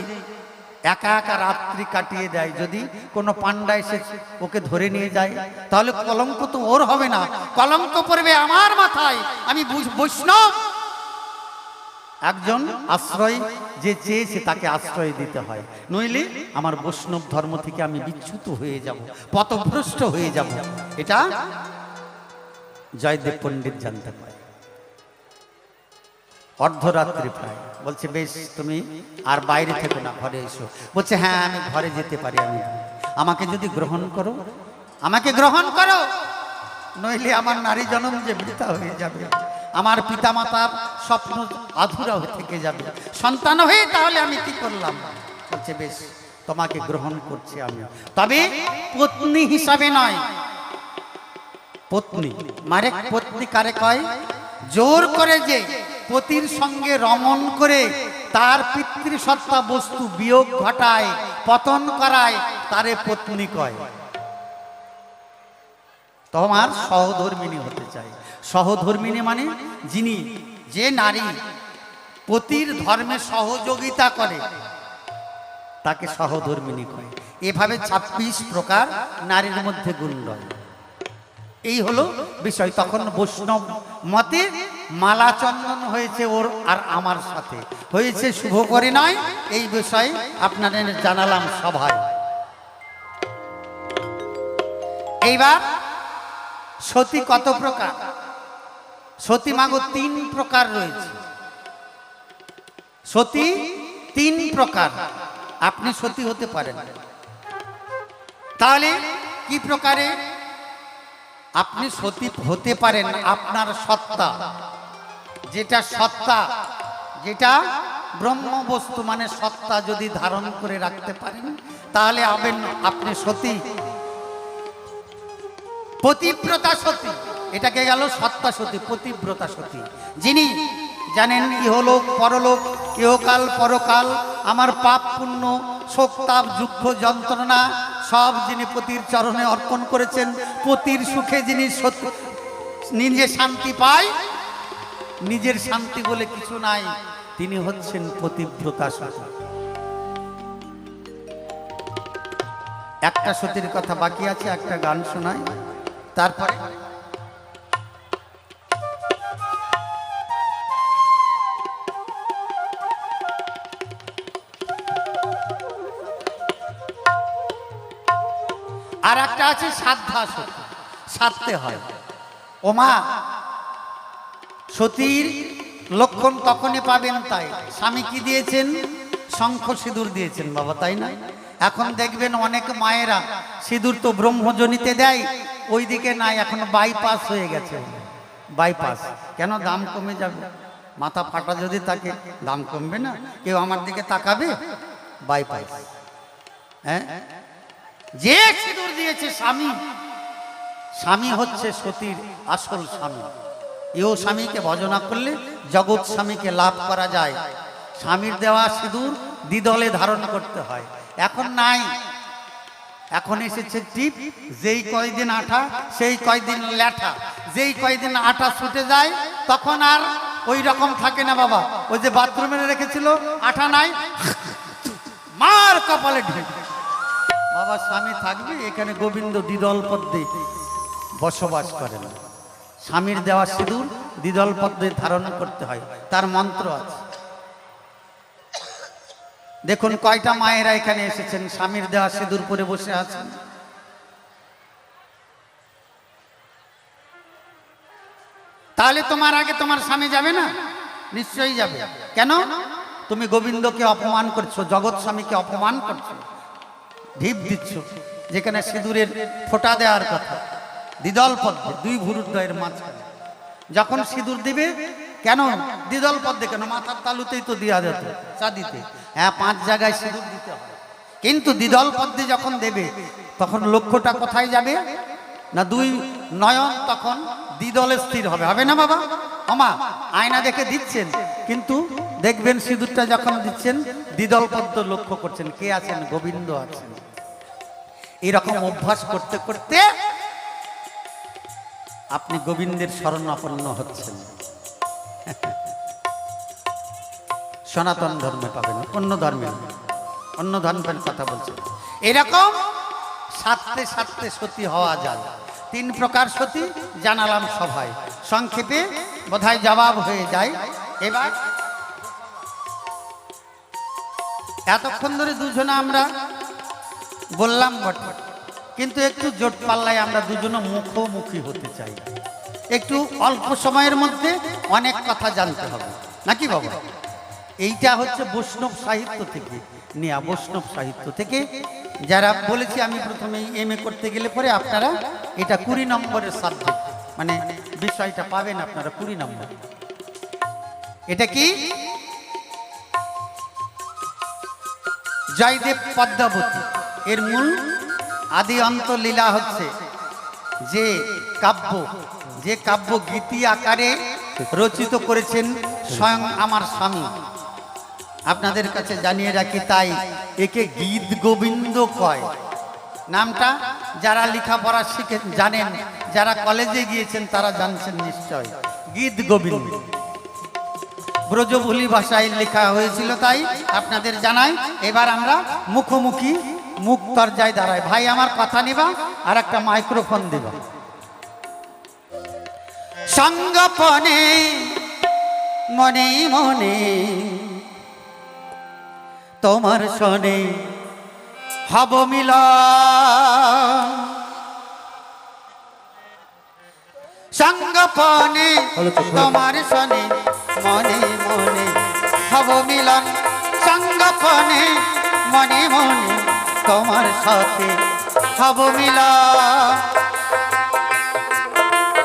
একা একা রাত্রি কাটিয়ে দেয়, যদি কোনো পান্ডা এসে ওকে ধরে নিয়ে যায়, তাহলে কলঙ্ক তো ওর হবে না, কলঙ্ক পড়বে আমার মাথায়। আমি বৈষ্ণব, একজন আশ্রয় যে চেয়েছে তাকে আশ্রয় দিতে হয়, নইলে আমার বৈষ্ণব ধর্ম থেকে আমি বিচ্যুত হয়ে যাব, পথভ্রষ্ট হয়ে যাব। এটা জয়দেব পণ্ডিত জানতে পারে। অর্ধরাত্রি প্রায়, বলছে বেশ তুমি আর বাইরে থেকো না, ঘরে এসো। বলছে হ্যাঁ আমি ঘরে যেতে পারি, আমি আমাকে যদি গ্রহণ করো, আমাকে গ্রহণ করো, নইলে আমার নারী জন্ম যে বৃথা হয়ে যাবে, আমার পিতামাতার স্বপ্ন আধুরা থেকে যাবে, সন্তান হয়ে তাহলে আমি কি করলাম? বলছে বেশ তোমাকে গ্রহণ করছি আমি, তবে পত্নী হিসাবে নয়। পত্নী মানে পত্নী কারে কয়? জোর করে যে পতির সঙ্গে রমণ করে তার পিতৃসত্তা বস্তু বিয়োগ ঘটায়, পতন করায়, তারে পত্নী কয়। তোমার সহধর্মিণী হতে চাই। সহধর্মিণী মানে যিনি, যে নারী পতির ধর্মে সহযোগিতা করে তাকে সহধর্মিণী কয়। এভাবে 26 প্রকার নারীর মধ্যে গুণ রয়। এই হলো বিষয়। তখন বৈষ্ণব মতে মালা চন্দন হয়েছে ওর আর আমার সাথে, হয়েছে শুভ করে নয়, এই বিষয়ে আপনাদের জানালাম সভায়। এইবার সতী কত প্রকার? সতী মাগো 3 প্রকার রয়েছে। সতী 3 প্রকার, আপনি সতী হতে পারেন। তাহলে কি প্রকারে আপনি সতী হতে পারেন? আপনার সত্তা, যেটা সত্তা, যেটা ব্রহ্ম বস্তু মানে সত্তা যদি ধারণ করে রাখতে পারেন, তাহলে আপনি সতী। পতিব্রতা সতী, এটাকে গেল সত্তা সতী, পতিব্রতা সতী, যিনি জানেন ইহলোক পরলোক, ইহকাল পরকাল, আমার পাপ পুণ্য শোক তাপ দুঃখ যন্ত্রণা সব যিনি পতির চরণে অর্পণ করেছেন, পতির সুখে যিনি নিজে শান্তি পায়, নিজের শান্তি বলে কিছু নাই, তিনি হচ্ছেন পতিব্রতা সতী। একটা সতীর কথা বাকি আছে, একটা গান শোনাই, তারপরে আর একটা আছে সাধ্যা সতী, সাধতে হয়। ওমা সতীর লক্ষণ তখনই পাবেন, তাই স্বামী কি দিয়েছেন? শঙ্খ সিঁদুর দিয়েছেন বাবা, তাই না? এখন দেখবেন অনেক মায়েরা সিঁদুর তো ব্রহ্মজনিতে দেয়, ওইদিকে নাই, এখন বাইপাস হয়ে গেছে। বাইপাস কেন? দাম কমে যাবে। মাথা ফাটা যদি থাকে দাম কমবে না? কেউ আমার দিকে তাকাবে? বাইপাস। হ্যাঁ, যে সিঁদুর দিয়েছে স্বামী, স্বামী হচ্ছে সতীর আসল স্বামী। এও স্বামীকে ভজনা করলে জগৎ স্বামীকে লাভ করা যায়। স্বামীর দেওয়া সিঁদুর দ্বিদলে ধারণ করতে হয়, এখন নাই। এখন এসেছে টিপ, যেই কয়দিন আঠা সেই কয়দিন ল্যাঠা, যেই কয়দিন আঠা ছুটে যায় তখন আর ওই রকম থাকে না বাবা। ওই যে বাথরুমে রেখেছিল আঠা নাই, মার কপালে ঢেকে বাবা স্বামী থাকবে। এখানে গোবিন্দ দ্বিদল পদ্মে বসবাস করেন। স্বামীর দেওয়া সিঁদুর দ্বিদল পদ্মে ধারণ করতে হয়, তার মন্ত্র আছে। দেখুন কয়টা মায়েরা এখানে এসেছেন, স্বামীর দেওয়া সিঁদুর পরে বসে আছেন। তাহলে তোমার আগে তোমার স্বামী যাবে না? নিশ্চয়ই যাবে। কেন? তুমি গোবিন্দকে অপমান করছো, জগৎ স্বামীকে অপমান করছো, ঢিপ দিচ্ছ। যেখানে সিঁদুরের ফোঁটা দেওয়ার কথা, দ্বিদল পদ্মে, দুই ভুরুদ্বয়ের মাঝখানে যখন সিঁদুর দিবে, কেন দ্বিদল পদ্মে? কেন মাথার তালুতেই তো দেওয়া যেত চাঁদিতে। হ্যাঁ, 5 জায়গায় সিঁদুর দিতে হয়, কিন্তু দ্বিদল পদ্মে যখন দেবে তখন লক্ষ্যটা কোথায় যাবে না? 2 নয়ন তখন দ্বিদলে স্থির হবে, হবে না বাবা? আমা আয়না দেখে দিচ্ছেন, কিন্তু দেখবেন সিঁদুরটা যখন দিচ্ছেন দ্বিদল পদ্ম লক্ষ্য করছেন, কে আছেন? গোবিন্দ আছেন। এরকম অভ্যাস করতে করতে আপনি গোবিন্দের শরণাপন্ন হচ্ছেন। সনাতন ধর্মে পাবেন, অন্য ধর্মে, অন্য ধর্মের কথা বলছেন। এরকম সাথে সাথে সতী হওয়া যায়। 3 প্রকার সতী জানালাম সভায়, সংক্ষেপে বোধহয় জবাব হয়ে যায়। এবার এতক্ষণ ধরে দুজনে আমরা বললাম বটে, কিন্তু একটু জোট পাল্লায় আমরা দুজনে মুখোমুখি হতে চাই। একটু অল্প সময়ের মধ্যে অনেক কথা জানতে হবে, নাকি বাবা? এইটা হচ্ছে বৈষ্ণব সাহিত্য থেকে নেয়া, বৈষ্ণব সাহিত্য থেকে যারা বলেছি আমি প্রথমে MA করতে গেলে পরে আপনারা এটা 20 নম্বরের সাবজেক্ট, মানে বিষয়টা পাবেন আপনারা 20 নম্বর। এটা কি? জয়দেব পদ্মাবতী। এর মূল আদি অন্ত লীলা হচ্ছে যে কাব্য, যে কাব্য গীতি আকারে রচিত করেছেন স্বয়ং আমার স্বামী। আপনাদের কাছে জানিয়ে রাখি, তাই একে গীত গোবিন্দ কয়। নামটা যারা লেখাপড়া শিখে জানেন, যারা কলেজে গিয়েছেন তারা জানছেন নিশ্চয়, গীত গোবিন্দ ব্রজভূলি ভাষায় লেখা হয়েছিল, তাই আপনাদের জানাই। এবার আমরা মুখোমুখি মুখ তরজায় দাঁড়াই। ভাই আমার কথা নিবা, আর একটা মাইক্রোফোন দিবা। সঙ্গপনে মনে মনে তোমার শোনে হব মিলন, সঙ্গপনে তোমার শোনে মনে মনে হব মিলন, সঙ্গপনে মনে মনে তোমার সাথে হব মিলন।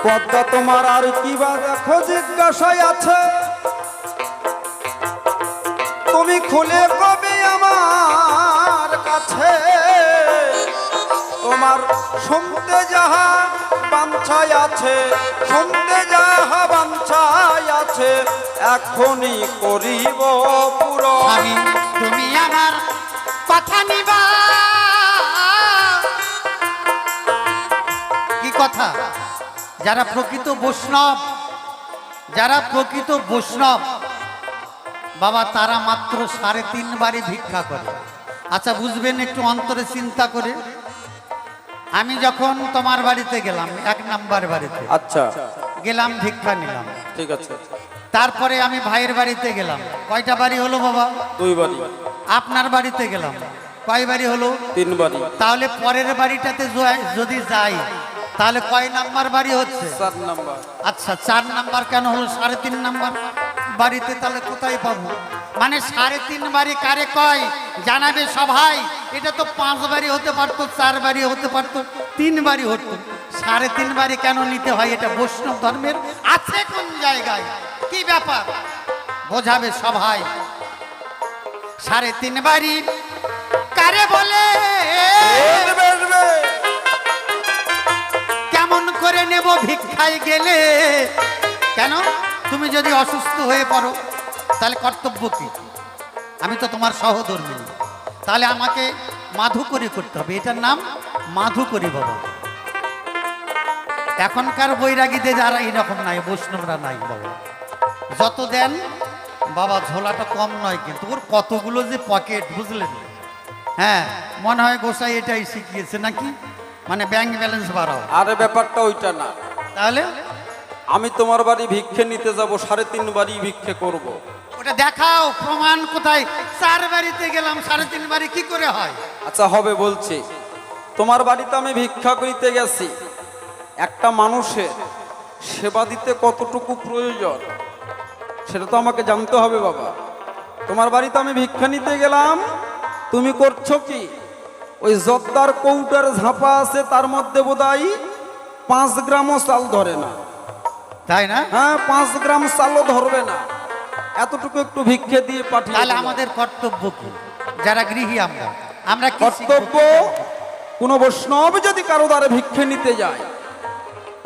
পদ্মা তোমার আর কি বা দেখো জিজ্ঞাসায় আছে, তুমি খুলে কবে আমার কাছে, তোমার আমার শুনতে যাহা বাঞ্ছায় আছে, শুনতে যাহা বাঞ্ছায় আছে, এখনই করিব পুরো। স্বামী তুমি আমার কথা নিবা, কি কথা? যারা প্রকৃত বৈষ্ণব, যারা প্রকৃত বৈষ্ণব বাবা, তারা মাত্র 3.5 বারই ভিক্ষা করে। আচ্ছা বুঝবেন একটু অন্তরে চিন্তা করে। আমি যখন তোমার বাড়িতে গেলাম, 1 নাম্বার বাড়িতে আচ্ছা, গেলাম, ভিক্ষা নিলাম। ঠিক আছে। তারপরে আমি ভাইয়ের বাড়িতে গেলাম, কয়টা বাড়ি হলো বাবা? 2 বাড়ি। আপনার বাড়িতে গেলাম, কয় বাড়ি হলো? 3 বাড়ি। তাহলে পরের বাড়িটাতে যদি যাই তাহলে কয় নাম্বার বাড়ি হচ্ছে? 4 নাম্বার। আচ্ছা 4 নাম্বার কেন হলো? 3.5 নাম্বার বাড়িতে তাহলে কোথায় পাবো? মানে 3.5 বাড়ি কারে কয় জানাবে সবাই। এটা তো 5 বাড়ি হতে পারতো, 4 বাড়ি হতে পারতো, 3 বাড়ি হতো। 3.5 বাড়ি কেন নিতে হয়? এটা বৈষ্ণব ধর্মের আছে কোন জায়গায়? কি ব্যাপার বোঝাবে সবাই। 3.5 বাড়ি কারে বলে? কেমন করে নেব ভিক্ষায় গেলে? কেন? তুমি যদি অসুস্থ হয়ে পড়ো তাহলে কর্তব্য কি? আমি তো তোমার সহধর্মী, তাহলে আমাকে মাধুকরী করতে হবে। এটার নাম মাধুকরী বাবা। এখনকার বৈরাগীদের যারা এইরকম নাই, বৈষ্ণবরা নাই বাবা, যত দেন বাবা ঝোলাটা কম নয়, কিন্তু ওর কতগুলো যে পকেট, বুঝলেন? হ্যাঁ, মনে হয় গোসাই এটাই শিখিয়েছে নাকি, মানে ব্যাংক ব্যালেন্স বাড়াও। আরে ব্যাপারটা ওইটা না। তাহলে আমি তোমার বাড়ি ভিক্ষে নিতে যাব, 3.5 বাড়ি ভিক্ষে করব। ওটা দেখাও, প্রমাণ কোথায়? 4 বাড়িতে গেলাম, 3.5 বাড়ি কি করে হয়? আচ্ছা হবে, বলছি। তোমার বাড়িতে আমি ভিক্ষা করিতে গেছি, একটা মানুষের সেবা দিতে কতটুকু প্রয়োজন সেটা তো আমাকে জানতে হবে বাবা। তোমার বাড়িতে আমি ভিক্ষা নিতে গেলাম, তুমি করছো কি? ওই জর্দার কৌটার ঝাঁপা আছে, তার মধ্যে বোধহয় 5 গ্রামও চাল ধরে না। তাই না? হ্যাঁ, 5 গ্রাম চালও ধরবে না, এতটুকু একটু ভিক্ষে দিয়ে পাঠিয়ে তাহলে দিলাম। আমাদের কর্তব্য কি? যারা গৃহী আমরা, আমরা কি কর্তব্য, কোন বৈষ্ণব যদি কারো দ্বারা ভিক্ষে নিতে যায়,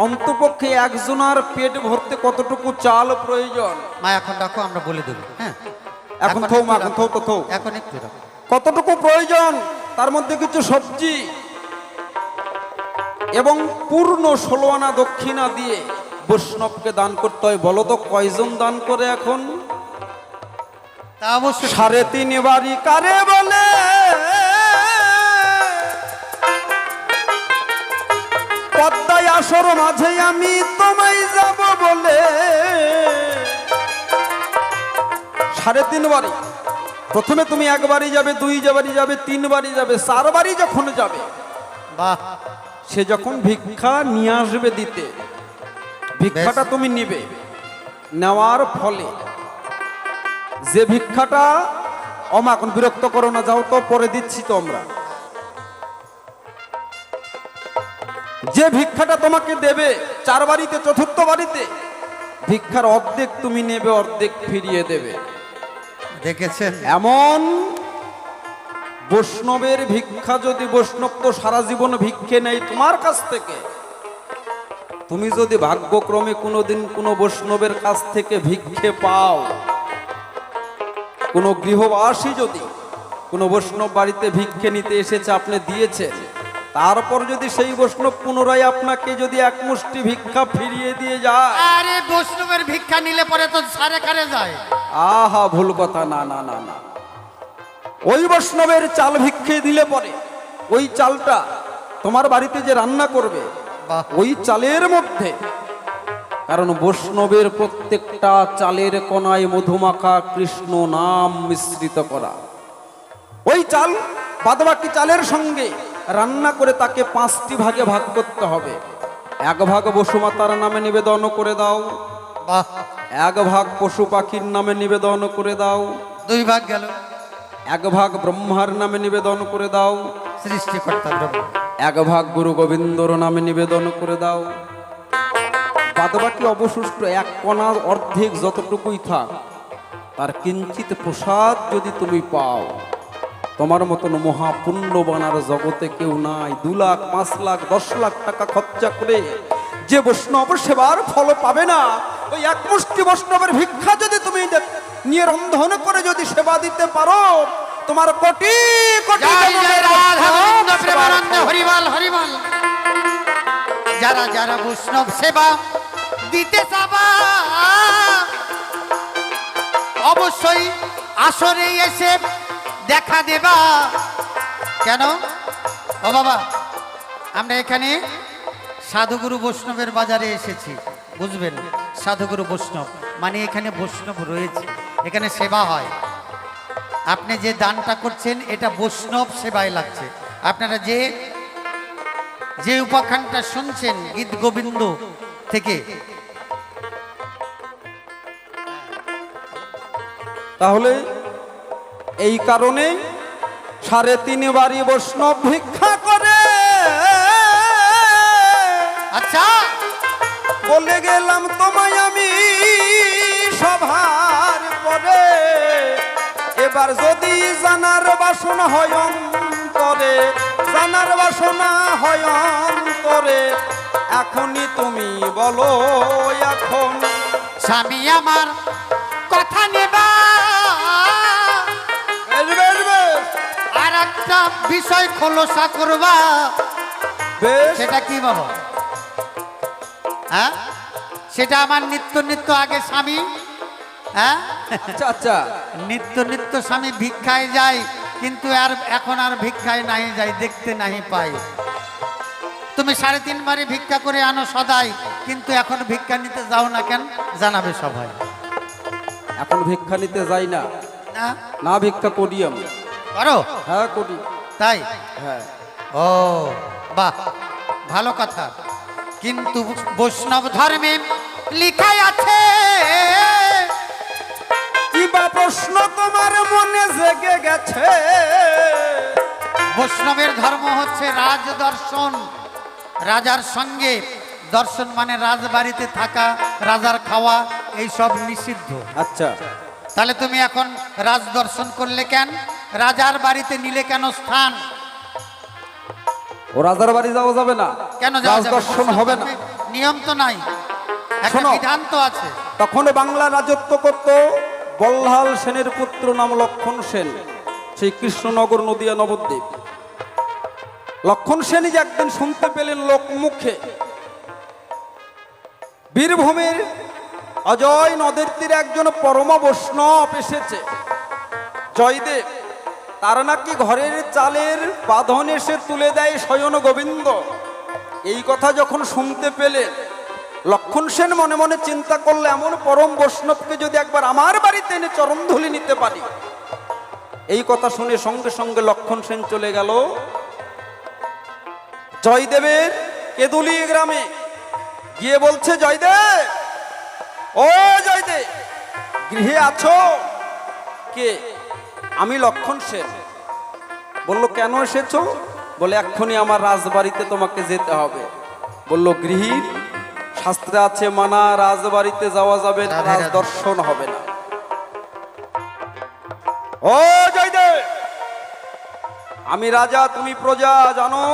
অন্তপক্ষে একজনের পেট ভরতে কতটুকু চাল প্রয়োজন? মা এখন রাখো, আমরা বলে দেবো। হ্যাঁ এখন থৌ মা, এখন থৌ তো থৌ। এখন একটু রাখো। কতটুকু প্রয়োজন? তার মধ্যে কিছু সবজি এবং পূর্ণ 16 আনা দক্ষিণা দিয়ে বৈষ্ণবকে দান করতে হয়। বলো তো কয়জন দান করে এখন? তা অবশ্যই 3.5 বাড়ি কারে বলে? পদ্মায় আসর মাঝে আমি তোমায় যাব বলে। 3.5 বাড়ি। প্রথমে তুমি 1 বাড়ি যাবে, 2 বাড়ি যাবে, 3 বাড়ি যাবে, 4 বাড়ি যখন যাবে, বাহ, সে যখন ভিক্ষা নিয়ে আসবে দিতে, ভিক্ষাটা তুমি নিবে। নেওয়ার ফলে যে ভিক্ষাটা, অমা এখন বিরক্ত করো না, যাও তো, পরে দিচ্ছি তো আমরা। যে ভিক্ষাটা তোমাকে দেবে 4 বাড়িতে, 4র্থ বাড়িতে, ভিক্ষার অর্ধেক তুমি নেবে, অর্ধেক ফিরিয়ে দেবে। দেখেছেন? এমন বৈষ্ণবের ভিক্ষা, যদি বৈষ্ণব তো সারা জীবন ভিক্ষে নেই তোমার কাছ থেকে, তুমি যদি ভাগ্যক্রমে কোনোদিন কোনো বৈষ্ণবের কাছ থেকে ভিক্ষে পাও, কোনো গৃহবাসী যদি কোনো বৈষ্ণব বাড়িতে ভিক্ষে নিতে এসেছে, আপনি দিয়েছেন, তারপর যদি সেই বৈষ্ণব পুনরায় আপনাকে যদি 1 মুষ্টি ভিক্ষা ফিরিয়ে দিয়ে যায়, আরে বৈষ্ণবের ভিক্ষা নিলে পরে তো সারে কারে যায়। আহা, ভুল কথা। না না না না, ওই বৈষ্ণবের চাল ভিক্ষে দিলে পরে ওই চালটা তোমার বাড়িতে যে রান্না করবে, বাহ, ওই চালের মধ্যে, কারণ বৈষ্ণবের প্রত্যেকটা চালের কণায় মধুমাখা কৃষ্ণ নাম মিশ্রিত করা, ওই চাল বাদবাকি চালের সঙ্গে রান্না করে তাকে 5টি ভাগে ভাগ করতে হবে। 1 ভাগ বসুমাতার নামে নিবেদন করে দাও, বাহ, 1 ভাগ পশু পাখির নামে নিবেদন করে দাও, 2 ভাগ গেল, 1 ভাগ ব্রহ্মার নামে নিবেদন করে দাও, সৃষ্টিকর্তা ব্রহ্ম, 1 ভাগ গুরু গোবিন্দর নামে নিবেদন করে দাও। বাদবাকি অবশিষ্ট 1 কণা অর্ধেক যতটুকুই থাক, তার কিঞ্চিত প্রসাদ যদি তুমি পাও, তোমার মতন মহাপুণ্যবান আর জগতে কেউ নাই। 2 লাখ 5 লাখ 10 লাখ টাকা খরচা করে যে বৈষ্ণব সেবার ফল পাবে না, ওই এক মুষ্টি বৈষ্ণবের ভিক্ষা যদি তুমি নিয়ে রন্ধন করে যদি সেবা দিতে পারো, তোমার কোটি কোটি জয় জয় জনমের রাধা গোবিন্দ বৈষ্ণব প্রেমানন্দে সেবা। হরিবল হরিবল। যারা যারা বৈষ্ণব সেবা দিতে যাবা অবশ্যই আসরে এসে দেখা দেবা। কেন ও বাবা, আমরা এখানে সাধুগুরু বৈষ্ণবের বাজারে এসেছি, বুঝবেন? সাধুগুরু বৈষ্ণব মানে এখানে বৈষ্ণব রয়েছে, এখানে সেবা হয়। আপনি যে দানটা করছেন এটা বৈষ্ণব সেবায় লাগছে। আপনারা যে যে উপাখ্যানটা শুনছেন গীত গোবিন্দ থেকে, তাহলে এই কারণে 3.5 বাড়ি বৈষ্ণব ভিক্ষা করে। আচ্ছা বলে গেলাম তোমায় আমি সভার পরে, এবার যদি জানার বাসনা হয় অন্তরে, জানার বাসনা হয় অন্তরে, এখনই তুমি বলো এখন। স্বামী আমার কথা নেবা, বেশ বেশ বেশ আর একটা বিষয় খোলসা করবা। বেশ, সেটা কি বাবা? হ্যাঁ, সেটা আমার নিত্য নিত্য আগে স্বামী, হ্যাঁ আচ্ছা আচ্ছা, নিত্য নিত্য স্বামী ভিক্ষায় যায়, কিন্তু আর এখন আর ভিক্ষায় নাহি যাই, দেখতে নাহি পাই। তুমি 3.5 বারে ভিক্ষা করে আনো সদাই, কিন্তু এখন ভিক্ষা নিতে যাও না কেন? জানাবে সবাই। এখন ভিক্ষা নিতে যাই না, না না ভিক্ষা করি আমি। করো? হ্যাঁ করি, তাই? হ্যাঁ। ও বাহ, ভালো কথা। কিন্তু বৈষ্ণব ধর্মে লিখাই আছে, কিবা প্রশ্ন তোমার মনে জেগে গেছে? বৈষ্ণবের ধর্ম হচ্ছে রাজ দর্শন। রাজার সঙ্গে দর্শন মানে রাজবাড়িতে থাকা, রাজার খাওয়া, এই সব নিষিদ্ধ। আচ্ছা, তাহলে তুমি এখন রাজ দর্শন করলে কেন? রাজার বাড়িতে নিলে কেন স্থান? ও রাজার বাড়ি যাওয়া যাবে না, কেন যাওয়া যাবে? রাজদর্শন হবে না। নিয়ম তো নাই, একটা শোনো। বিধান তো আছে। তখন বাংলা রাজত্ব করত বল্লাল সেনের পুত্র নাম লক্ষণ সেন, সেই কৃষ্ণনগর নদিয়া নবদ্বীপ। লক্ষণ সেন যে একদিন শুনতে পেলেন লোক মুখে বীরভূমের অজয় নদের তীরে একজন পরম বৈষ্ণব এসেছে, জয়দেব। তার নাকি ঘরের চালের বাঁধন এসে তুলে দেয় স্বয়ং গোবিন্দ। এই কথা যখন শুনতে পেলে লক্ষণ সেন মনে মনে চিন্তা করলে, এমন পরম বৈষ্ণবকে যদি একবার আমার বাড়িতে এনে চরণধুলি নিতে পারি। এই কথা শুনে সঙ্গে সঙ্গে লক্ষণ সেন চলে গেল জয়দেবের কেদুলি গ্রামে, গিয়ে বলছে, জয়দেব, ও জয়দেব, গৃহে আছো? কে? আমি লক্ষণ সেন। বলল, কেন এসেছো? বলে, এক্ষুনি আমার রাজবাড়িতে তোমাকে যেতে হবে। বলল, গৃহীর শাস্ত্রে আছে মানা, রাজবাড়িতে যাওয়া যাবে না, রাজ দর্শন হবে না। ও জয়দেব, আমি রাজা, তুমি প্রজা, জানো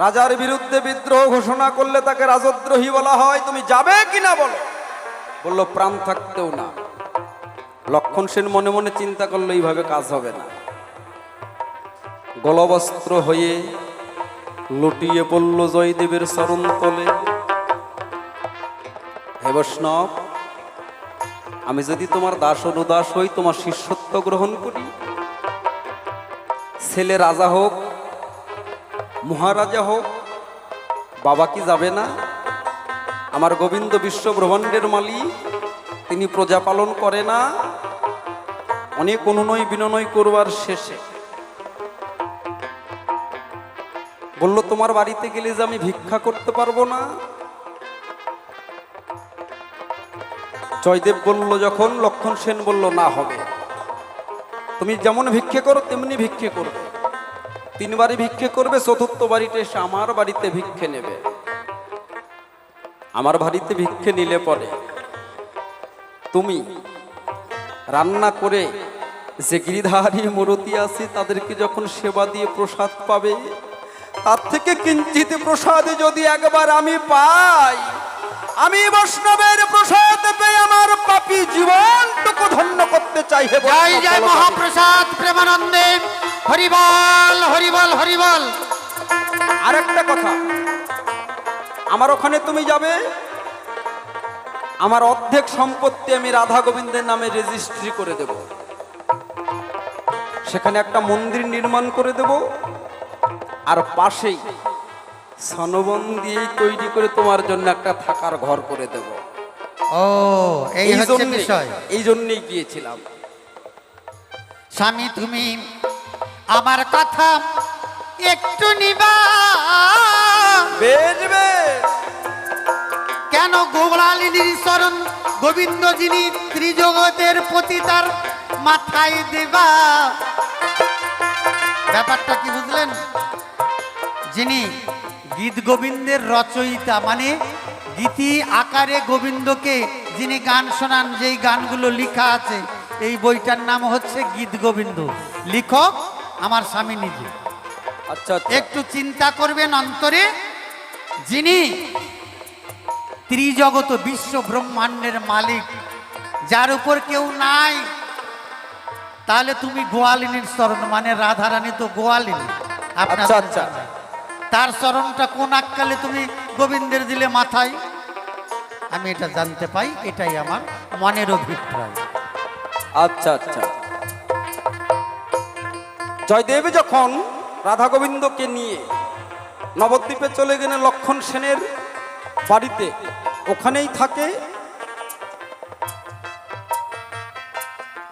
রাজার বিরুদ্ধে বিদ্রোহ ঘোষণা করলে তাকে রাজদ্রোহী বলা হয়। তুমি যাবে কিনা বলো? বলল, প্রাণ থাকতেও না। লক্ষণ সেন মনে মনে চিন্তা করলো, এইভাবে কাজ হবে না। গলবস্ত্র হয়ে লুটিয়ে পড়ল জয়দেবের চরণ তলে। হে বৈষ্ণব, আমি যদি তোমার দাস অনুদাস হই, তোমার শিষ্যত্ব গ্রহণ করি, ছেলে রাজা হোক, মহারাজা হোক, বাবা কি যাবে না? আমার গোবিন্দ বিশ্ব ব্রহ্মাণ্ডের মালিক, তিনি প্রজা পালন করে না? অনেক অনুনয় বিনয় করবার শেষে বলল, তোমার বাড়িতে গেলে যে আমি ভিক্ষা করতে পারবো না? জয়দেব বলল যখন, লক্ষণ সেন বলল, না হবে, তুমি যেমন ভিক্ষে করো তেমনি ভিক্ষে করবে। 3 বারে ভিক্ষে করবে, 4র্থ বাড়িতে এসে আমার বাড়িতে ভিক্ষে নেবে। আমার বাড়িতে ভিক্ষে নিলে পরে তুমি রান্না করে যে গিরিধারী মূরতি আছে তাদেরকে যখন সেবা দিয়ে প্রসাদ পাবে, তার থেকে কিঞ্চিত প্রসাদ যদি একবার আমি পাই, আমি বৈষ্ণবের প্রসাদ পেয়ে আমার পাপী জীবনটুকু ধন্য করতে চাই। হে জয় জয় মহাপ্রসাদ প্রেমানন্দে, হরিবল হরিবল হরিবল। আরেকটা কথা, আমার ওখানে তুমি যাবে, আমার অর্ধেক সম্পত্তি আমি রাধা গোবিন্দের নামে রেজিস্ট্রি করে দেব, সেখানে একটা মন্দির নির্মাণ করে দেব, আর পাশেই সনবন দিয়ে তৈরি করে তোমার জন্য একটা থাকার ঘর করে দেব। ও এই হচ্ছে বিষয়। এই জন্যই গিয়েছিলাম। স্বামী তুমি আমার কথা একটু নিবা, বেশ বেশ। কেন গোপালিনীর চরণ গোবিন্দ যিনি ত্রিজগতের প্রতি তার মাথায় দেবা। ব্যাপারটা কি বুঝলেন? যিনি গীত গোবিন্দের রচয়িতা, মানে গীতি আকারে গোবিন্দকে যিনি গান শোনান, যেই গানগুলো লেখা আছে, এই বইটার নাম হচ্ছে গীত গোবিন্দ। লেখক আমার স্বামী নিজে। আচ্ছা আচ্ছা। একটু চিন্তা করবেন অন্তরে, যিনি ত্রিজগত বিশ্ব ব্রহ্মাণ্ডের মালিক, যার উপর কেউ নাই, তাহলে তুমি গোয়ালিনীর চরণ, মানে রাধারানী তো গোয়ালিনী। আচ্ছা আচ্ছা। তার চরণটা কোন আক্কালে তুমি গোবিন্দের দিলে মাথায়, আমি এটা জানতে পাই, এটাই আমার মনের অভিপ্রায়। আচ্ছা আচ্ছা। জয়দেব যখন রাধা গোবিন্দকে নিয়ে নবদ্বীপে চলে গেলেন লক্ষণ সেনের বাড়িতে, ওখানেই থাকে।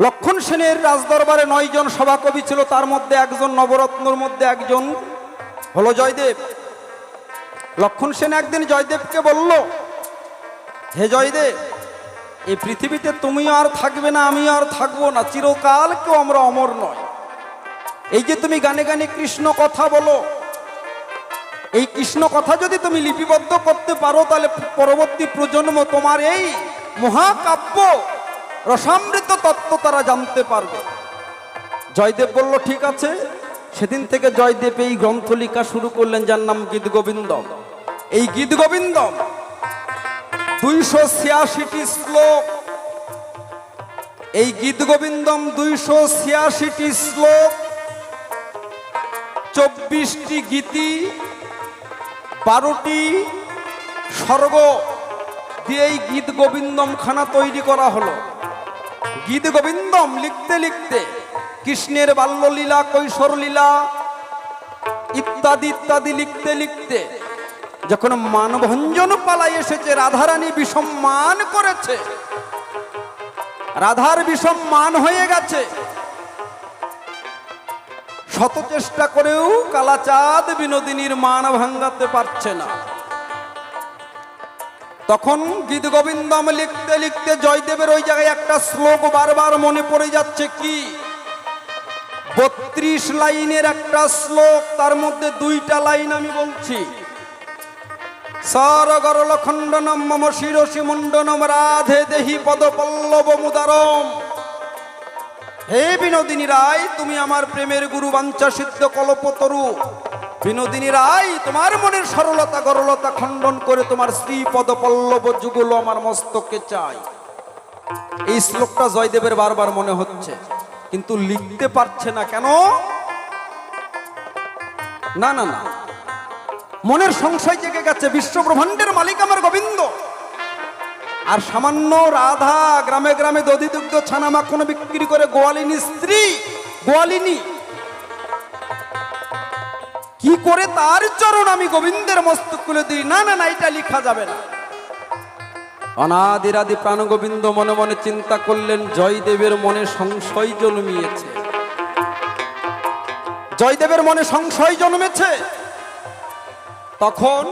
লক্ষণ সেনের রাজদরবারে 9 জন সভাকবি ছিল, তার মধ্যে একজন, নবরত্নর মধ্যে একজন হলো জয়দেব। লক্ষণ সেন একদিন জয়দেবকে বলল, হে জয়দেব, এই পৃথিবীতে তুমিও আর থাকবে না, আমিও আর থাকবো না, চিরকাল কেউ আমরা অমর নয়। এই যে তুমি গানে গানে কৃষ্ণ কথা বলো, এই কৃষ্ণ কথা যদি তুমি লিপিবদ্ধ করতে পারো, তাহলে পরবর্তী প্রজন্ম তোমার এই মহাকাব্য রসামৃত তত্ত্ব তারা জানতে পারবে। জয়দেব বলল, ঠিক আছে। সেদিন থেকে জয়দেব এই গ্রন্থ লেখা শুরু করলেন, যার নাম গীত গোবিন্দম। এই গীত গোবিন্দম 286টি শ্লোক। এই গীত গোবিন্দম 286টি শ্লোক, 24টি গীতি, 12টি স্বর্গ দিয়ে এই গীত গোবিন্দম খানা তৈরি করা হলো। গীত গোবিন্দম লিখতে লিখতে কৃষ্ণের বাল্যলীলা, কৈশোর লীলা ইত্যাদি ইত্যাদি লিখতে লিখতে যখন মানভঞ্জন পালাই এসেছে, রাধারানী বিষম্মান করেছে, রাধার বিষম্মান হয়ে গেছে, শত চেষ্টা করেও কালাচাঁদ বিনোদিনীর মান ভাঙ্গাতে পারছে না। তখন গীত গোবিন্দম লিখতে লিখতে জয়দেবের ওই জায়গায় একটা শ্লোক বারবার মনে পড়ে যাচ্ছে। কি? 32 লাইনের একটা শ্লোক, তার মধ্যে 2টা লাইন আমি বলছি। সরগরল খণ্ডনম মম শিরসি মুন্ডনম রাধে দেহি পদ পল্লব মুদারম। হে বিনোদিনী রায়, তুমি আমার প্রেমের গুরু, বাঞ্ছা সিদ্ধ কল্পতরু। বিনোদিনী রায়, তোমার মনের সরলতা গরলতা খণ্ডন করে তোমার শ্রীপদ পল্লব যুগল আমার মস্তকে চাই। এই শ্লোকটা জয়দেবের বারবার মনে হচ্ছে, কিন্তু লিখতে পারছে না। কেন? না না না, মনের সংশয় জেগে গেছে। বিশ্ব ব্রহ্মাণ্ডের মালিক আমার গোবিন্দ, আর সামান্য রাধা গ্রামে গ্রামে দধি দুগ্ধ ছানা মাখন বিক্রি করে গোয়ালিনী স্ত্রী, গোয়ালিনী কি করে তার চরণ আমি গোবিন্দের মস্তক খুলে দিই? না না না, এটা লেখা যাবে না। অনাদিরাদি প্রাণ গোবিন্দ মনে মনে চিন্তা করলেন, জয়দেবের মনে সংশয় জন্মিয়েছে, জয়দেবের মনে সংশয় জন্মেছে। তখন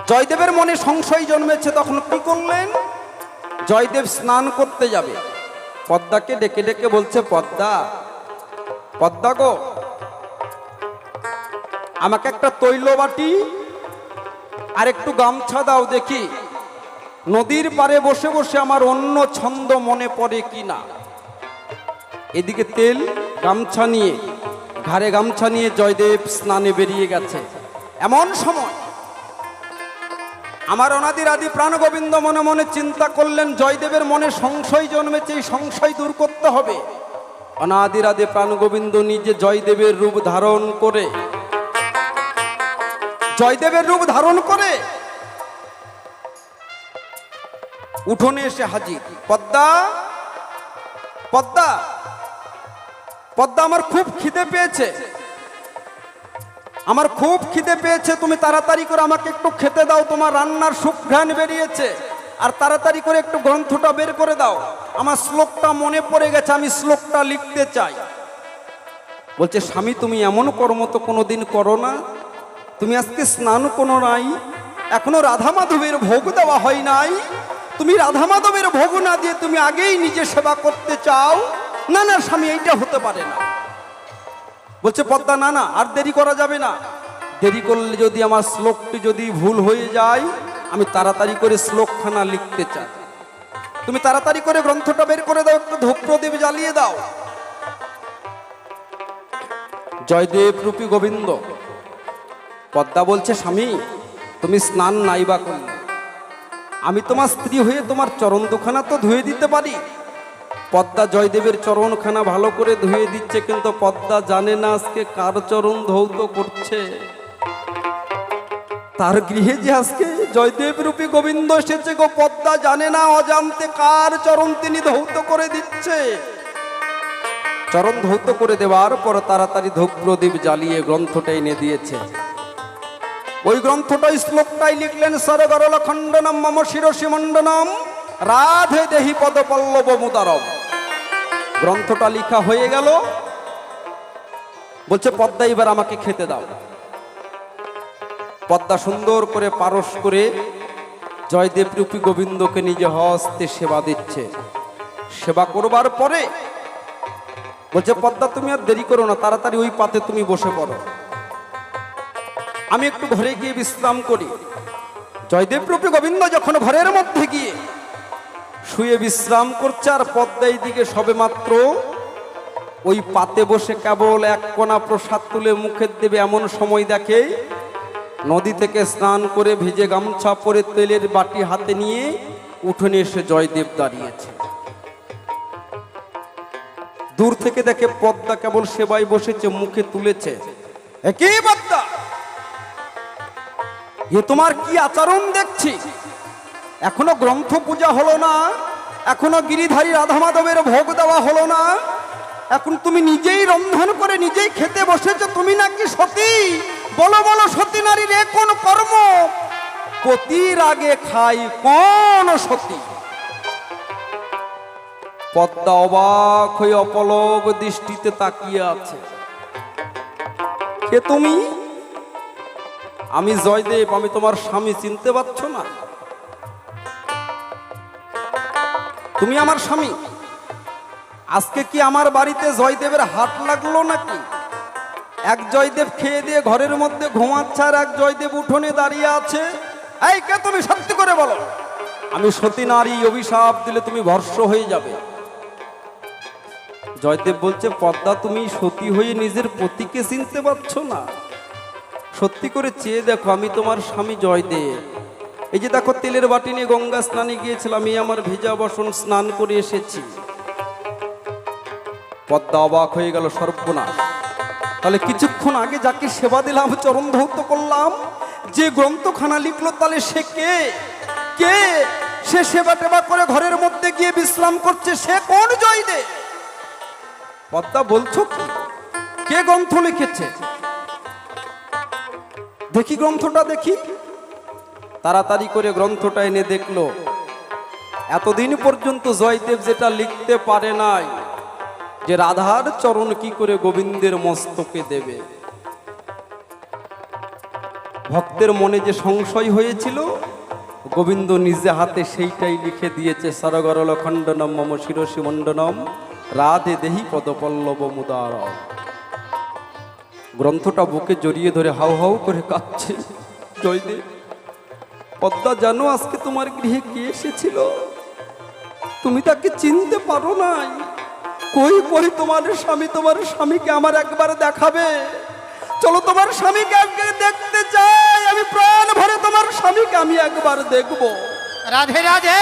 জয়দেবের মনে সংশয় জন্মেছে, তখন কি করলেন? জয়দেব স্নান করতে যাবে, পদ্মাকে ডেকে ডেকে বলছে, পদ্মা, পদ্মা গো, আমাকে একটা তৈল বাটি আর একটু গামছা দাও দেখি, নদীর পারে বসে বসে আমার অন্য ছন্দ মনে পড়ে কিনা। এদিকে তেল গামছা নিয়ে, ঘাড়ে গামছা নিয়ে জয়দেব স্নানে বেরিয়ে গেছে। এমন সময় আমার অনাদির আদি প্রাণ গোবিন্দ মনে মনে চিন্তা করলেন, জয়দেবের মনে সংশয় জন্মেছে, এই সংশয় দূর করতে হবে। অনাদির আদি প্রাণ গোবিন্দ নিজে জয়দেবের রূপ ধারণ করে, জয়দেবের রূপ ধারণ করে উঠোনে এসে হাজির। পদ্মা, পদ্মা, পদ্মা, আমার খুব খিদে পেয়েছে, আমার খুব খিদে পেয়েছে, তুমি তাড়াতাড়ি করে আমাকে একটু খেতে দাও, তোমার রান্নার সুঘ্রাণ বেরিয়েছে, আর তাড়াতাড়ি করে একটু গ্রন্থটা বের করে দাও, আমার শ্লোকটা মনে পড়ে গেছে, আমি শ্লোকটা লিখতে চাই। বলছে, স্বামী তুমি এমন কর্ম তো কোনোদিন করো না, তুমি আজকে স্নান কোনো নাই, এখনো রাধা মাধবের ভোগ দেওয়া হয় নাই, তুমি রাধা মাধবের ভোগ না দিয়ে তুমি আগেই নিজে সেবা করতে চাও? না না স্বামী, এইটা হতে পারে না। বলছে পদ্মা, না না, আর দেরি করা যাবে না, দেরি করলে যদি আমার শ্লোকটি যদি ভুল হয়ে যায়, আমি তাড়াতাড়ি করে শ্লোকখানা লিখতে চাই, তুমি তাড়াতাড়ি করে গ্রন্থটা বের করে দাও, একটু ধূপ প্রদীপ জ্বালিয়ে দাও। জয়দেব রূপী গোবিন্দ। পদ্মা বলছে, স্বামী তুমি স্নান নাইবা করলে, আমি তোমার স্ত্রী হয়ে তোমার চরণ দুখানা তো ধুয়ে দিতে পারি। পদ্মা জয়দেবের চরণখানা ভালো করে ধুয়ে দিচ্ছে, কিন্তু পদ্মা জানে না আজকে কার চরণ ধৌত করছে। তার গৃহে যে আজকে জয়দেব রূপী গোবিন্দ এসেছে গো, পদ্মা জানে না, অজান্তে কার চরণ তিনি ধৌত করে দিচ্ছে। চরণ ধৌত করে দেওয়ার পর তাড়াতাড়ি ধূপ প্রদীপ জ্বালিয়ে গ্রন্থটা এনে দিয়েছে। ওই গ্রন্থটাই শ্লোকটাই লিখলেন, সরগরল খণ্ডনম মম শিরসি মণ্ডনম রাধে দেহি পদ পল্লব মুদারম। গ্রন্থটা লেখা হয়ে গেল। বলছে পদ্মা, এবার আমাকে খেতে দাও। পদ্মা সুন্দর করে পারস করে জয়দেব রূপী গোবিন্দকে নিজে হস্তে সেবা দিচ্ছে। সেবা করবার পরে বলছে, পদ্মা তুমি আর দেরি করো না, তাড়াতাড়ি ওই পাতে তুমি বসে পড়ো, আমি একটু ঘরে গিয়ে বিশ্রাম করি। জয়দেব রূপী গোবিন্দ যখন ঘরের মধ্যে গিয়ে শুয়ে বিশ্রাম করছে, আর পদ্মার দিকে সবে মাত্র ওই পাতে বসে কেবল এক কোনা প্রসাদ তুলে মুখে দেবে, এমন সময় দেখে নদী থেকে স্নান করে ভিজে গামছা পরে তেলের বাটি হাতে নিয়ে উঠোনে এসে জয়দেব দাঁড়িয়েছে। দূর থেকে দেখে পদ্মা কেবল সেবায় বসেছে, মুখে তুলেছে। কি পদ্মা, এ তোমার কি আচরণ দেখছি? এখনো গ্রন্থ পূজা হলো না, এখনো গিরিধারী রাধা মাধবের ভোগ দেওয়া হলো না, এখন তুমি নিজেই রন্ধন করে নিজেই খেতে বসেছো, তুমি নাকি সতী? বলো বলো, সতী নারীর এ কোন কর্ম? পতির আগে খাই কোন সতী? পদ্মা অবাক হয়ে অপলক দৃষ্টিতে তাকিয়ে আছে। কে তুমি? আমি জয়দেব, আমি তোমার স্বামী, চিনতে পারছো না? তুমি আমার স্বামী। আজকে কি আমার বাড়িতে জয়দেবের হাট লাগলো নাকি? এক জয়দেব খেয়ে দিয়ে ঘরের মধ্যে ঘুমাচ্ছে, আর এক জয়দেব উঠোনে দাঁড়িয়ে আছে। এই কে তুমি? সত্যি করে বলো। আমি সতী নারী, অভিশাপ দিলে তুমি ভস্ম হয়ে যাবে। জয়দেব বলছে, পদ্মা তুমি সতী হয়ে নিজের পতিকে চিনতে পারছো না? সত্যি করে চেয়ে দেখো, আমি তোমার স্বামী জয়দেব। এই যে দেখো, তেলের বাটি নিয়ে গঙ্গা স্নানে গিয়েছিলাম, এই আমার ভেজা বসন স্নান করে এসেছি। পদ্মা অবাক হয়ে গেল, সর্বনাশ, তাহলে কিছুক্ষণ আগে যাকে সেবা দিলাম, চরণ ধৌত করলাম, যে গ্রন্থখানা লিখলো, তাহলে সে কে? কে সে? সেবা টেবা করে ঘরের মধ্যে গিয়ে বিশ্রাম করছে, সে কোন জয়দেব? পদ্মা বলছো কি? কে গ্রন্থ লিখেছে? দেখি গ্রন্থটা, দেখি। তাড়াতাড়ি করে গ্রন্থটা এনে দেখলো, এতদিন পর্যন্ত জয়দেব যেটা লিখতে পারে নাই, যে রাধার চরণ কি করে গোবিন্দের মস্তকে দেবে। ভক্তের মনে যে সংশয় হয়েছিল, গোবিন্দ নিজে হাতে সেইটাই লিখে দিয়েছে। সরগরল খণ্ডনম মম শিরসি মণ্ডনম রাধে দেহি পদপল্লব মুদার। গ্রন্থটা বুকে জড়িয়ে ধরে হাউ হাউ করে কাঁদছে জয়দেব। পদ্মা, জানো আজকে তোমার গৃহে কে এসেছিল? তুমি তাকে চিনতে পারো নাই, কই কই তোমার স্বামীকে আমার একবার দেখাবে। চলো তোমার স্বামীকে আগে দেখতে চাই, আমি প্রাণ ভরে তোমার স্বামীকে আমি একবার দেখব। রাধে রাধে।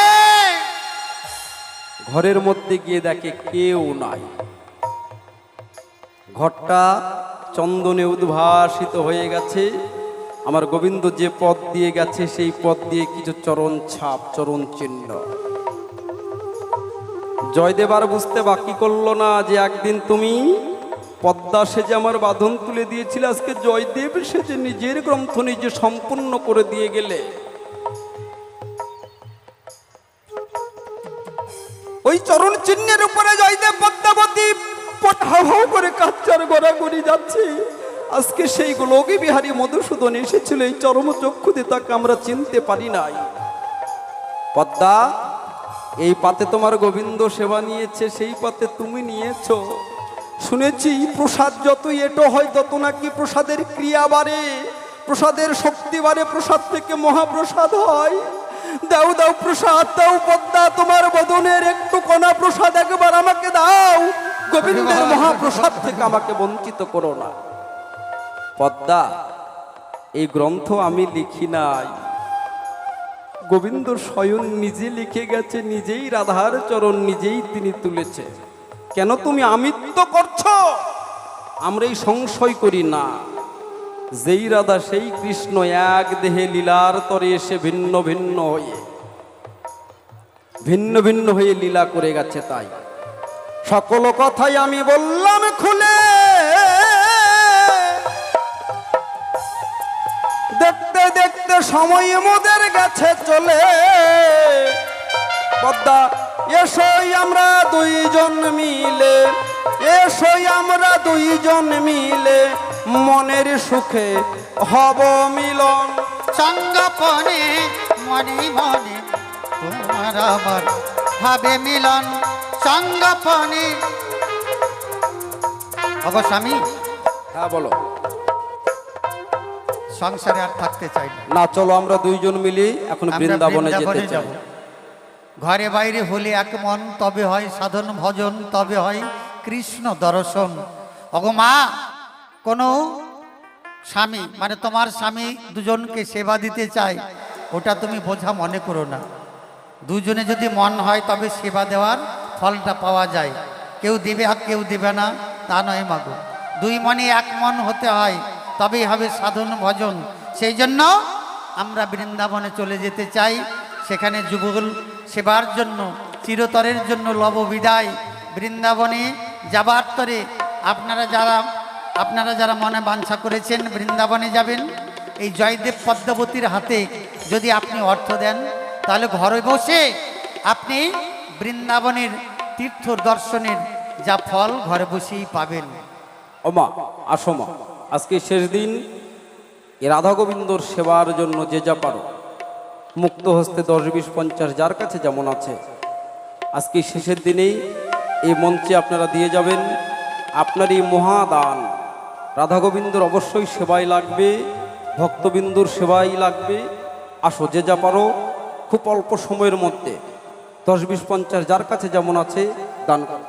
ঘরের মধ্যে গিয়ে দেখে কেউ নাই। ঘরটা চন্দনে উদ্ভাসিত হয়ে গেছে। আমার গোবিন্দ যে পথ দিয়ে গেছে সেই পথ দিয়ে কিছু চরণ ছাপ, চরণ চিহ্ন। জয়দেব আর বুঝতে বাকি করলো না যে একদিন তুমি পদ্মা সেজে আমার বাঁধন তুলে দিয়েছিলে, আজকে জয়দেব সেজে নিজের গ্রন্থ নিজে সম্পূর্ণ করে দিয়ে গেলে। ওই চরণ চিহ্নের উপরে জয়দেব পদ্মাবতী হাউ হাউ করে কাচ্চার গড়াগড়ি যাচ্ছে। আজকে সেই গোলকী বিহারী মধুসূদন এসেছিল, এই চরম চক্ষুতে তাকে আমরা চিনতে পারি নাই। পদ্মা, এই পাতে তোমার গোবিন্দ সেবা নিয়েছে, সেই পাতে তুমি নিয়েছো। শুনেছি প্রসাদ যত এটো হয় তত নাকি প্রসাদের ক্রিয়া বাড়ে, প্রসাদের শক্তি বাড়ে, প্রসাদ থেকে মহাপ্রসাদ হয়। দাও দাও প্রসাদ দাও পদ্মা, তোমার বদনের একটু কণা প্রসাদ একবার আমাকে দাও। গোবিন্দের মহাপ্রসাদ থেকে আমাকে বঞ্চিত করো না। পদ্মা, এই গ্রন্থ আমি লিখি নাই, গোবিন্দ স্বয়ং নিজে লিখে গেছে, নিজেই রাধার চরণ নিজেই তিনি তুলেছে। কেন তুমি আমিত্ব করছো? আমরা এই সংশয় করি না। যেই রাধা সেই কৃষ্ণ এক দেহে লীলার তরে এসে ভিন্ন ভিন্ন হয়ে লীলা করে গেছে। তাই সকল কথাই আমি বললাম খুলে, দেখতে দেখতে সময় মোদের গেছে চলে। পদ্মা, এসোই আমরা দুইজন মিলে, এসোই আমরা দুইজন মিলে, মনের সুখে হব মিলন। সঙ্গপনে মনে মনে তোমার আমার ভাবে মিলন। সঙ্গপনে স্বামী, হ্যাঁ বলো। সংসারে আর থাকতে চাই না। না, চলো আমরা দুইজন মিলে এখন আমরা বৃন্দাবনে যেতে যাব। চাই। ঘরে বাইরে হলে এক মন, তবে হয় সাধন ভজন, তবে হয় কৃষ্ণ দর্শন। মা, কোনো স্বামী মানে তোমার স্বামী দুজনকে সেবা দিতে চায়, ওটা তুমি বোঝা মনে করো না। দুজনে যদি মন হয় তবে সেবা দেওয়ার ফলটা পাওয়া যায়। কেউ দিবে আর কেউ দিবে না তা নয় মাগো, দুই মনে এক মন হতে হয়, তবেই হবে সাধন ভজন। সেই জন্য আমরা বৃন্দাবনে চলে যেতে চাই। সেখানে যুগল সেবার জন্য চিরতরের জন্য লব বিদায়। বৃন্দাবনে যাবার তরে আপনারা যারা মনে বাঞ্ছা করেছেন বৃন্দাবনে যাবেন, এই জয়দেব পদ্মাবতীর হাতে যদি আপনি অর্থ দেন, তাহলে ঘরে বসে আপনি বৃন্দাবনের তীর্থ দর্শনের যা ফল ঘরে বসেই পাবেন। ওমা, আসো মা, আজকে শেষ দিন। এই রাধা গোবিন্দর সেবার জন্য যে যা পারো মুক্ত হস্তে 10, 20, 50 যার কাছে যেমন আছে, আজকে শেষের দিনেই এই মঞ্চে আপনারা দিয়ে যাবেন। আপনার এই মহাদান রাধা গোবিন্দর অবশ্যই সেবাই লাগবে, ভক্তবিন্দুর সেবাই লাগবে। আসো, যে যা পারো খুব অল্প সময়ের মধ্যে 10, 20, 50 যার কাছে যেমন আছে দান করো।